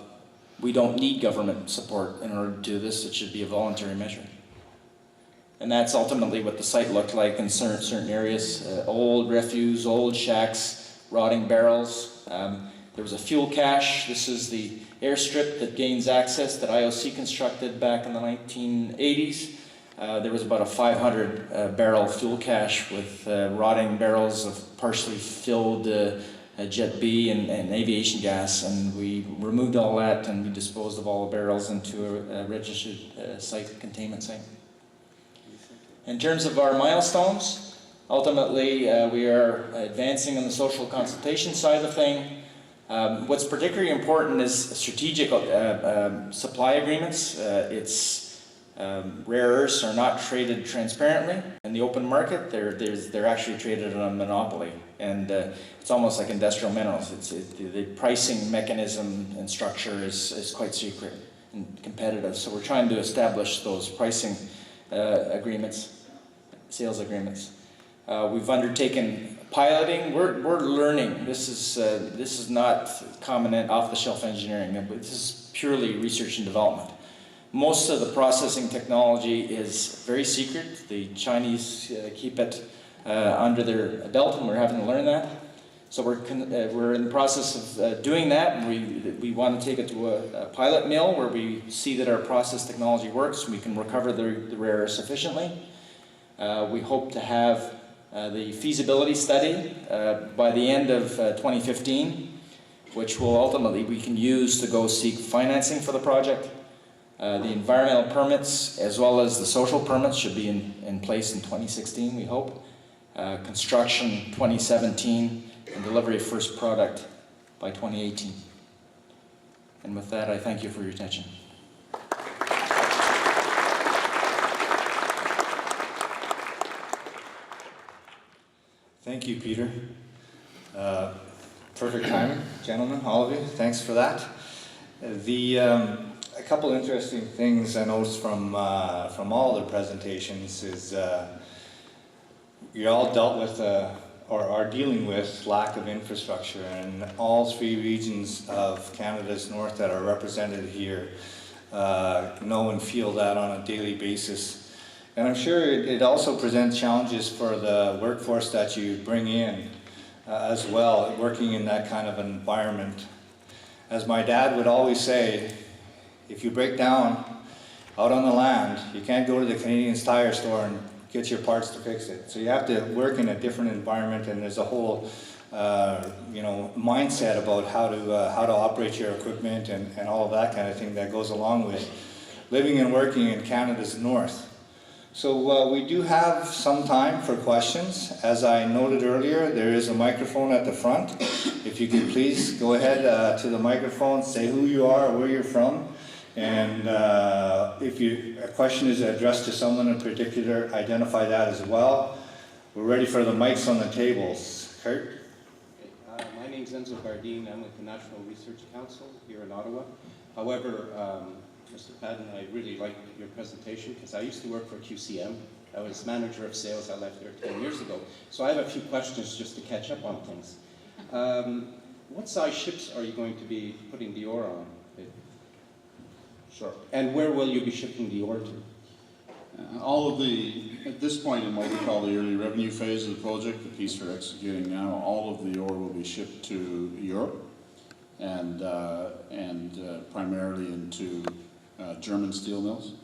Speaker 4: we don't need government support in order to do this. It should be a voluntary measure. And that's ultimately what the site looked like in certain areas. Old refuse, old shacks, rotting barrels. There was a fuel cache. This is the airstrip that gains access that IOC constructed back in the 1980s. There was about a 500 barrel fuel cache with rotting barrels of partially filled Jet B and aviation gas, and we removed all that and we disposed of all the barrels into a registered site containment site. In terms of our milestones, ultimately we are advancing on the social consultation side of the thing. What's particularly important is strategic supply agreements. Rare earths are not traded transparently in the open market. They're actually traded on a monopoly, and it's almost like industrial minerals. The pricing mechanism and structure is quite secret and competitive. So we're trying to establish those pricing agreements, sales agreements. We've undertaken piloting, we're learning. This is not common off-the-shelf engineering. This is purely research and development. Most of the processing technology is very secret. The Chinese keep it under their belt, and we're having to learn that. So we're in the process of doing that, and we want to take it to a pilot mill where we see that our process technology works, and we can recover the rare earths efficiently. We hope to have the feasibility study by the end of 2015, which will ultimately we can use to go seek financing for the project. The environmental permits as well as the social permits should be in place in 2016, we hope. Construction 2017, and delivery of first product by 2018. And with that, I thank you for your attention.
Speaker 1: Thank you, Peter. Perfect timing, gentlemen, all of you. Thanks for that. A couple interesting things I noticed from all the presentations is you all dealt with or are dealing with lack of infrastructure, and all three regions of Canada's north that are represented here know and feel that on a daily basis. And I'm sure it also presents challenges for the workforce that you bring in as well, working in that kind of environment. As my dad would always say, if you break down out on the land, you can't go to the Canadian Tire store and get your parts to fix it. So you have to work in a different environment, and there's a whole mindset about how to operate your equipment and all of that kind of thing that goes along with living and working in Canada's north. So we do have some time for questions. As I noted earlier, there is a microphone at the front. If you could please go ahead to the microphone, say who you are, where you're from, and if a question is addressed to someone in particular, identify that as well. We're ready for the mics on the tables. Kurt?
Speaker 5: Okay. My name is Enzo Bardine. I'm with the National Research Council here in Ottawa. However, Mr. Paddon, I really liked your presentation because I used to work for QCM. I was manager of sales. I left there 10 years ago. So I have a few questions just to catch up on things. What size ships are you going to be putting the ore on?
Speaker 2: Sure.
Speaker 5: And where will you be shipping the ore to?
Speaker 2: At this point in what we call the early revenue phase of the project, the piece we're executing now, all of the ore will be shipped to Europe and primarily into German steel mills.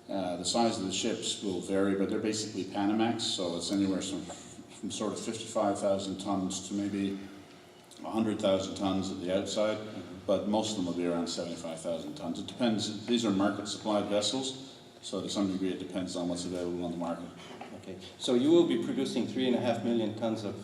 Speaker 2: The size of the ships will vary, but they're basically Panamax, so it's anywhere from sort of 55,000 tons to maybe 100,000 tons at the outside, but most of them will be around 75,000 tons. It depends. These are market supplied vessels, so to some degree it depends on what's available on the market.
Speaker 5: Okay, so you will be producing 3.5 million tons of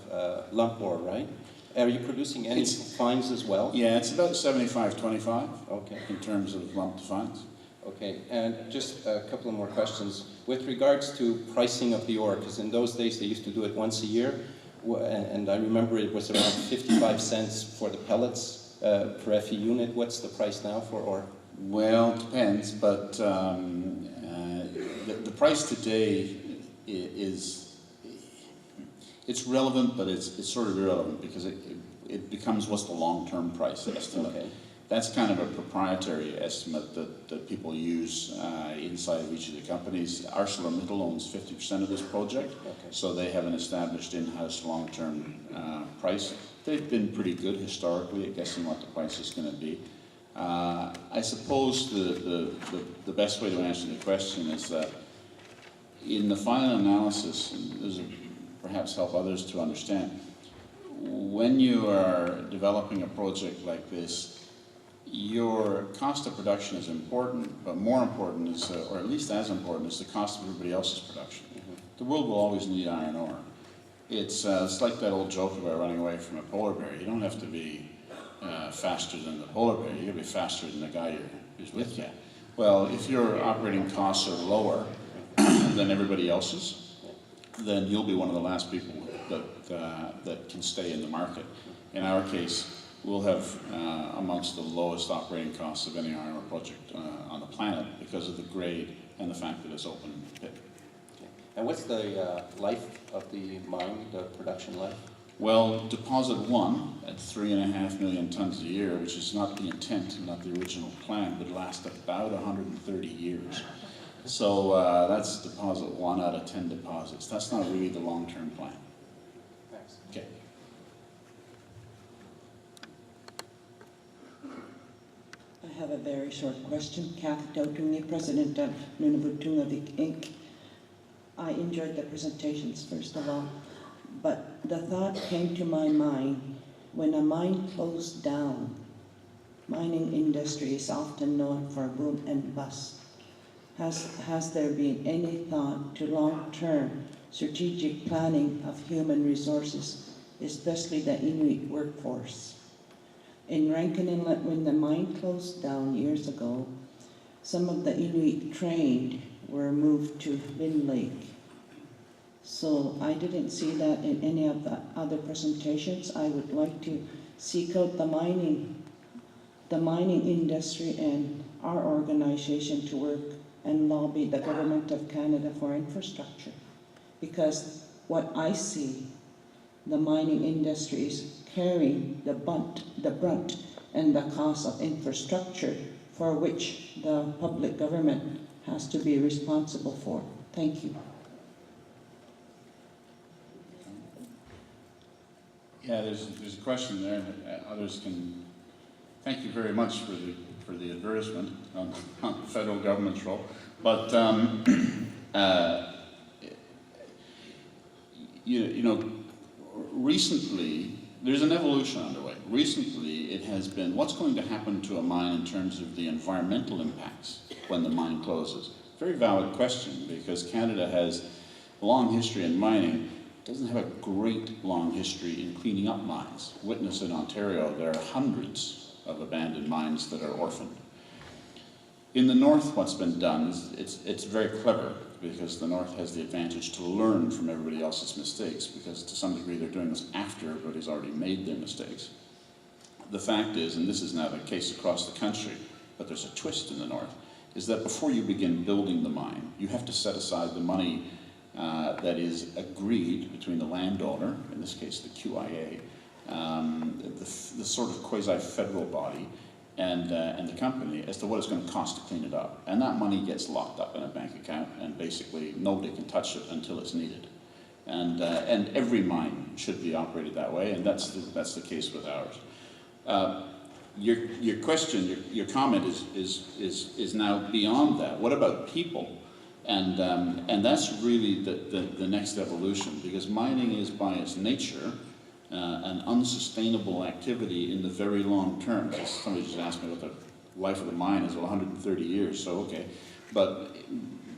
Speaker 5: lump ore, right? Are you producing any fines as well?
Speaker 2: Yeah, it's about 75-25
Speaker 5: Okay.
Speaker 2: in terms of lump to fines.
Speaker 5: Okay, and just a couple of more questions. With regards to pricing of the ore, because in those days they used to do it once a year, and I remember it was around 55 cents for the pellets per FE unit. What's the price now for ore?
Speaker 2: Well, it depends, but the price today it's relevant, but it's sort of irrelevant because it becomes what's the long-term price estimate.
Speaker 5: Okay.
Speaker 2: That's kind of a proprietary estimate that people use inside of each of the companies. ArcelorMittal owns 50% of this project,
Speaker 5: Okay.
Speaker 2: so they have an established in-house long-term price. They've been pretty good historically at guessing what the price is going to be. I suppose the best way to answer the question is that in the final analysis, and this will perhaps help others to understand, when you are developing a project like this, your cost of production is important, but more important is, or at least as important, is the cost of everybody else's production. The world will always need iron ore. It's like that old joke about running away from a polar bear. You don't have to be faster than the polar bear. You got to be faster than the guy who's with you. Well, if your operating costs are lower than everybody else's, then you'll be one of the last people that can stay in the market. In our case, we'll have amongst the lowest operating costs of any iron ore project on the planet because of the grade and the fact that it's open pit.
Speaker 5: Okay. And what's the life of the mine, the production life?
Speaker 2: Well, deposit 1 at 3.5 million tons a year, which is not the intent, not the original plan, would last about 130 years. So that's deposit 1 out of 10 deposits. That's not really the long-term plan.
Speaker 5: Thanks.
Speaker 2: Okay.
Speaker 6: I have a very short question. Kathy Dautungi, President of Nunavut Tungavik Inc. I enjoyed the presentations, first of all, but the thought came to my mind, when a mine closed down, mining industry is often known for boom and bust. Has there been any thought to long-term strategic planning of human resources, especially the Inuit workforce? In Rankin Inlet, when the mine closed down years ago, some of the Inuit trained were moved to Lynn Lake. So I didn't see that in any of the other presentations. I would like to seek out the mining industry and our organization to work and lobby the Government of Canada for infrastructure. Because what I see, the mining industry is carrying the brunt and the cost of infrastructure for which the public government has to be responsible for. Thank you.
Speaker 2: Yeah, there's a question there that others can. Thank you very much for the advertisement on the federal government's role. But you know, recently there's an evolution underway. Recently, it has been what's going to happen to a mine in terms of the environmental impacts when the mine closes. Very valid question, because Canada has a long history in mining. Doesn't have a great long history in cleaning up mines. Witness in Ontario, there are hundreds of abandoned mines that are orphaned. In the north, what's been done is it's very clever, because the north has the advantage to learn from everybody else's mistakes, because to some degree they're doing this after everybody's already made their mistakes. The fact is, and this is now the case across the country, but there's a twist in the north, is that before you begin building the mine, you have to set aside the money that is agreed between the landowner, in this case the QIA, the sort of quasi-federal body, and the company as to what it's going to cost to clean it up. And that money gets locked up in a bank account, and basically nobody can touch it until it's needed. And every mine should be operated that way, and that's the case with ours. Your question, your comment is now beyond that. What about people? And that's really the next evolution, because mining is by its nature an unsustainable activity in the very long term. Somebody just asked me what the life of the mine is. Well, 130 years, so okay. But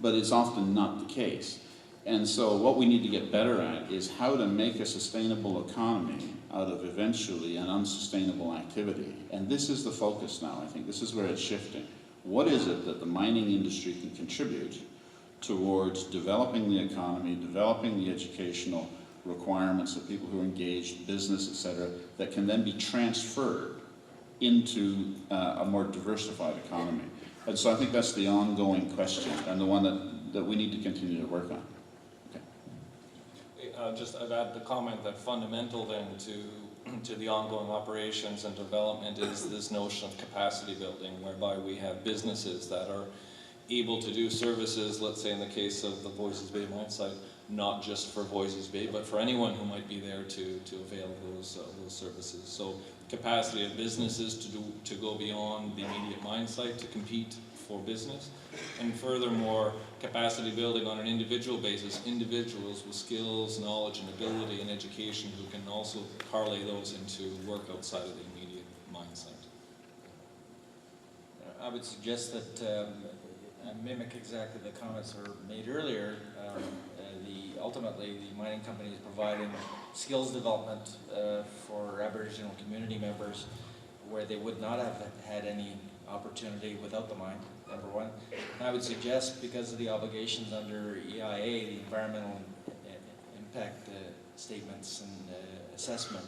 Speaker 2: it's often not the case. And so what we need to get better at is how to make a sustainable economy out of eventually an unsustainable activity. And this is the focus now, I think. This is where it's shifting. What is it that the mining industry can contribute towards developing the economy, developing the educational requirements of people who are engaged, business, etc., that can then be transferred into a more diversified economy. And so I think that's the ongoing question, and the one that we need to continue to work on. Okay.
Speaker 3: Just I'd add the comment that fundamental then to the ongoing operations and development is this notion of capacity building, whereby we have businesses that are able to do services, let's say in the case of the Voisey's Bay mine site, not just for Voisey's Bay, but for anyone who might be there to avail those services. So capacity of businesses to go beyond the immediate mine site to compete for business. And furthermore, capacity building on an individual basis, individuals with skills, knowledge, and ability and education who can also parlay those into work outside of the immediate mine site.
Speaker 4: I would suggest that mimic exactly the comments that were made earlier. Ultimately, the mining company is providing skills development for Aboriginal community members where they would not have had any opportunity without the mine, number one. And I would suggest, because of the obligations under EIA, the environmental impact statements and assessment,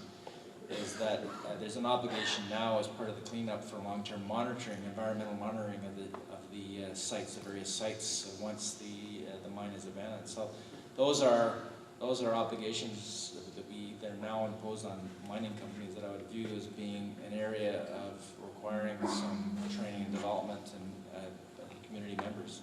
Speaker 4: is that there's an obligation now as part of the cleanup for long-term monitoring, environmental monitoring of the sites, the various sites, once the mine is abandoned. So those are obligations that we then now imposed on mining companies that I would view as being an area of requiring some training and development and community members.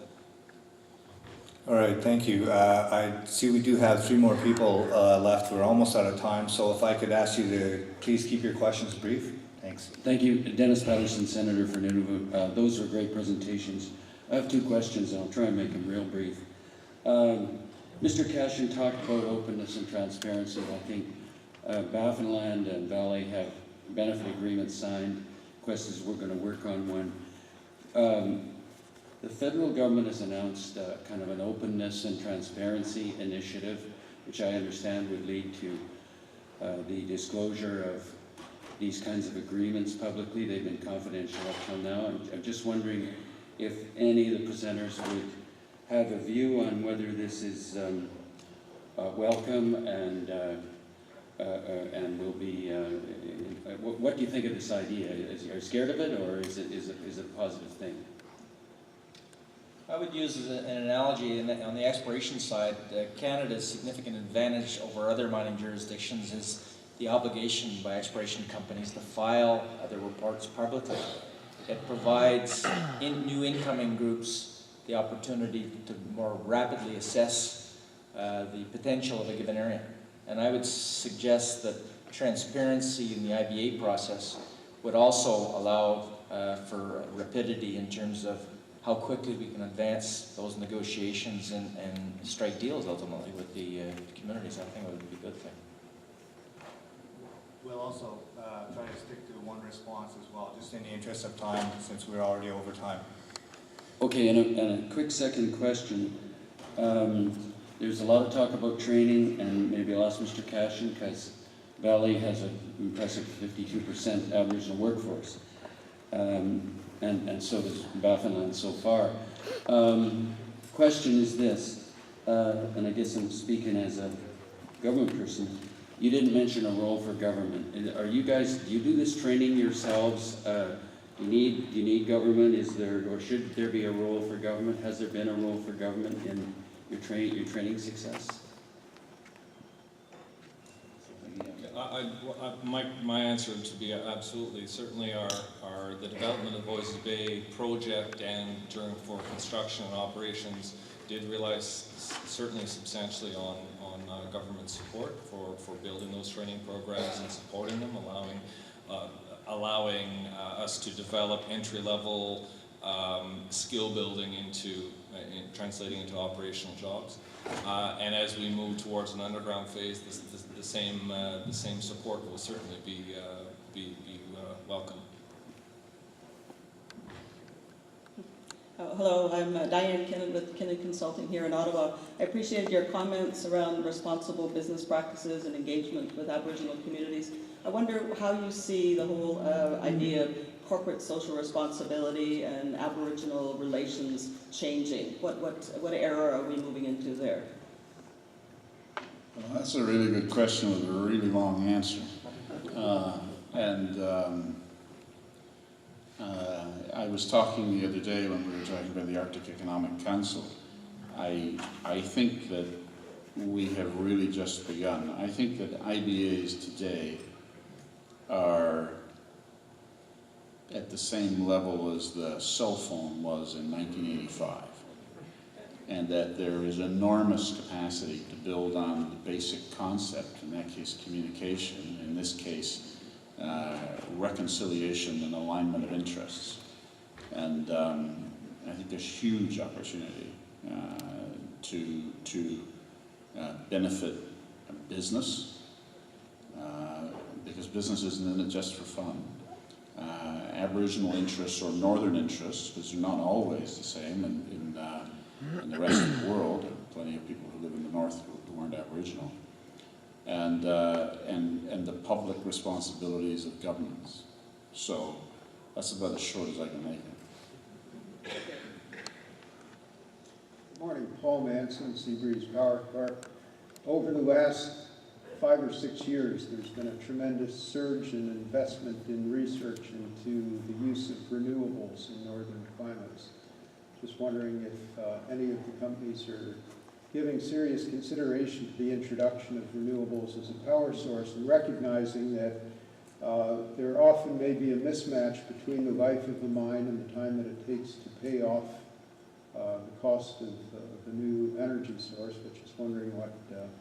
Speaker 1: All right, thank you. I see we do have 3 more people left. We're almost out of time, so if I could ask you to please keep your questions brief. Thanks.
Speaker 7: Thank you. Dennis Patterson, Senator for Nunavut. Those were great presentations. I have 2 questions, and I'll try and make them real brief. Mr. Cashin talked about openness and transparency. I think Baffinland and Vale have benefit agreements signed. Quest is we're going to work on one. The federal government has announced kind of an openness and transparency initiative, which I understand would lead to the disclosure of these kinds of agreements publicly. They've been confidential up till now. I'm just wondering if any of the presenters would have a view on whether this is welcome and will be. What do you think of this idea? Are you scared of it, or is it a positive thing?
Speaker 4: I would use as an analogy on the exploration side, Canada's significant advantage over other mining jurisdictions is the obligation by exploration companies to file their reports publicly. It provides new incoming groups the opportunity to more rapidly assess the potential of a given area. And I would suggest that transparency in the IBA process would also allow for rapidity in terms of how quickly we can advance those negotiations and strike deals ultimately with the communities. I think it would be a good thing.
Speaker 1: We'll also try to stick to one response as well, just in the interest of time, since we're already over time.
Speaker 7: Okay, and a quick second question. There's a lot of talk about training, and maybe I'll ask Mr. Cashin, because Vale has an impressive 52% Aboriginal workforce. And so does Baffinland so far. Question is this, and I guess I'm speaking as a government person. You didn't mention a role for government. Are you guys? Do you do this training yourselves? Do you need government? Is there, or should there be a role for government? Has there been a role for government in your training success?
Speaker 3: My answer to be absolutely. Certainly the development of Voisey's Bay project and for construction and operations did rely certainly substantially on government support for building those training programs and supporting them, allowing us to develop entry-level skill building translating into operational jobs. And as we move towards an underground phase, the same support will certainly be welcome.
Speaker 8: Hello, I'm Diane Kinnan with Kinnan Consulting here in Ottawa. I appreciated your comments around responsible business practices and engagement with Aboriginal communities. I wonder how you see the whole idea of corporate social responsibility and Aboriginal relations changing. What era are we moving into there?
Speaker 2: Well, that's a really good question with a really long answer. I was talking the other day when we were talking about the Arctic Economic Council. I think that we have really just begun. I think that IBAs today are at the same level as the cell phone was in 1985. And that there is enormous capacity to build on the basic concept, in that case communication, in this case reconciliation and alignment of interests. And I think there's huge opportunity to benefit business, because business isn't in it just for fun. Aboriginal interests or northern interests, because they're not always the same in the rest of the world. There are plenty of people who live in the north who weren't Aboriginal. And the public responsibilities of governments. So that's about as short as I can make it.
Speaker 9: Good morning, Paul Manson, Seabreeze Power Corp. Over the last 5 or 6 years, there's been a tremendous surge in investment in research into the use of renewables in northern climates. Just wondering if any of the companies are giving serious consideration to the introduction of renewables as a power source and recognizing that there often may be a mismatch between the life of the mine and the time that it takes to pay off the cost of the new energy source, but just wondering what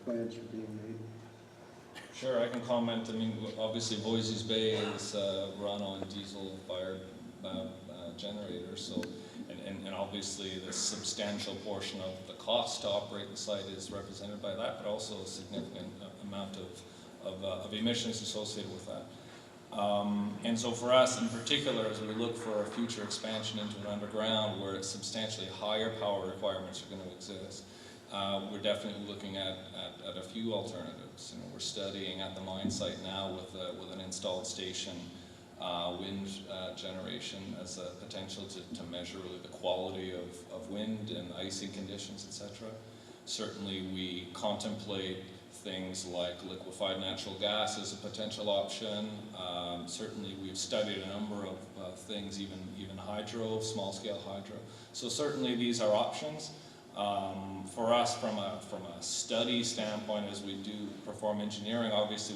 Speaker 9: plans are being made.
Speaker 3: Sure, I can comment. I mean, obviously Voisey's Bay is run on diesel-fired generators, so, and obviously the substantial portion of the cost to operate the site is represented by that, but also a significant amount of emissions associated with that. And so for us in particular, as we look for a future expansion into an underground where substantially higher power requirements are going to exist, we're definitely looking at a few alternatives. You know, we're studying at the mine site now with an installed station wind generation as a potential to measure really the quality of wind and icing conditions, etc. Certainly we contemplate things like liquefied natural gas as a potential option. Certainly we've studied a number of things, even hydro, small-scale hydro. So certainly these are options. For us, from a study standpoint, as we do perform engineering, obviously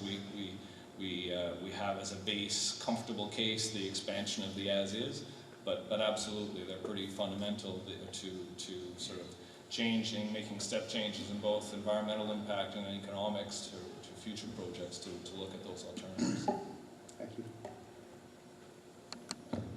Speaker 3: we have as a base comfortable case the expansion of the as-is, but absolutely they're pretty fundamental to sort of making step changes in both environmental impact and economics to future projects to look at those alternatives.
Speaker 9: Thank you.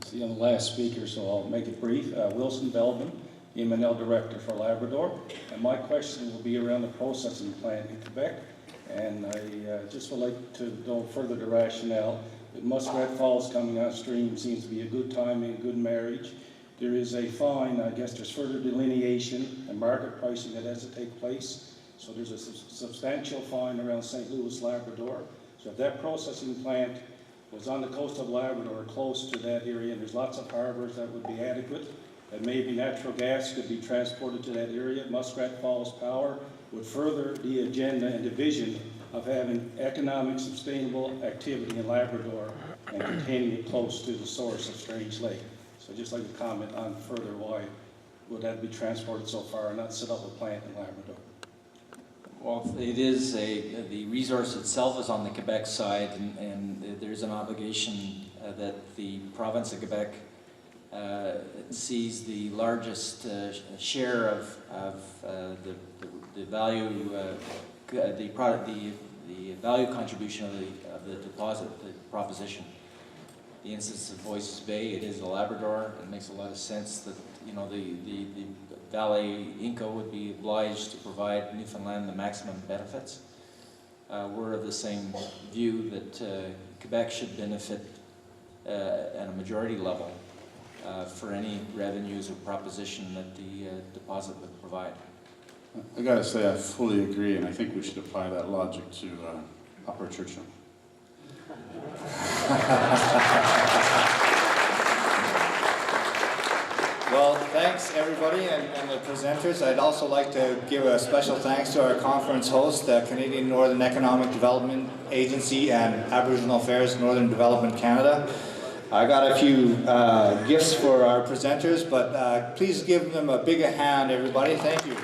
Speaker 10: See, I'm the last speaker, so I'll make it brief. Wilson Belvin, M&L Director for Labrador, and my question will be around the processing plant in Quebec, and I just would like to go further to rationale. With Muskrat Falls coming on stream seems to be a good timing, good marriage. There is a fine, I guess there's further delineation and market pricing that has to take place. So there's a substantial fine around St. Louis, Labrador. So if that processing plant was on the coast of Labrador, close to that area, and there's lots of harbors that would be adequate, and maybe natural gas could be transported to that area. Muskrat Falls Power would further the agenda and the vision of having economic, sustainable activity in Labrador and containing it close to the source of Strange Lake. So I'd just like to comment on further why would that be transported so far and not set up a plant in Labrador?
Speaker 4: Well, it is the resource itself is on the Quebec side, and there's an obligation that the province of Quebec sees the largest share of the value, the value contribution of the deposit, the proposition. The instance of Voisey's Bay, it is a Labrador. It makes a lot of sense that, you know, the Vale Inco would be obliged to provide Newfoundland the maximum benefits. We're of the same view that Quebec should benefit at a majority level for any revenues or proposition that the deposit would provide.
Speaker 2: I gotta say, I fully agree, and I think we should apply that logic to Upper Churchill.
Speaker 1: Well, thanks everybody and the presenters. I'd also like to give a special thanks to our conference host, the Canadian Northern Economic Development Agency and Aboriginal Affairs Northern Development Canada. I got a few gifts for our presenters, but please give them a big hand, everybody. Thank you.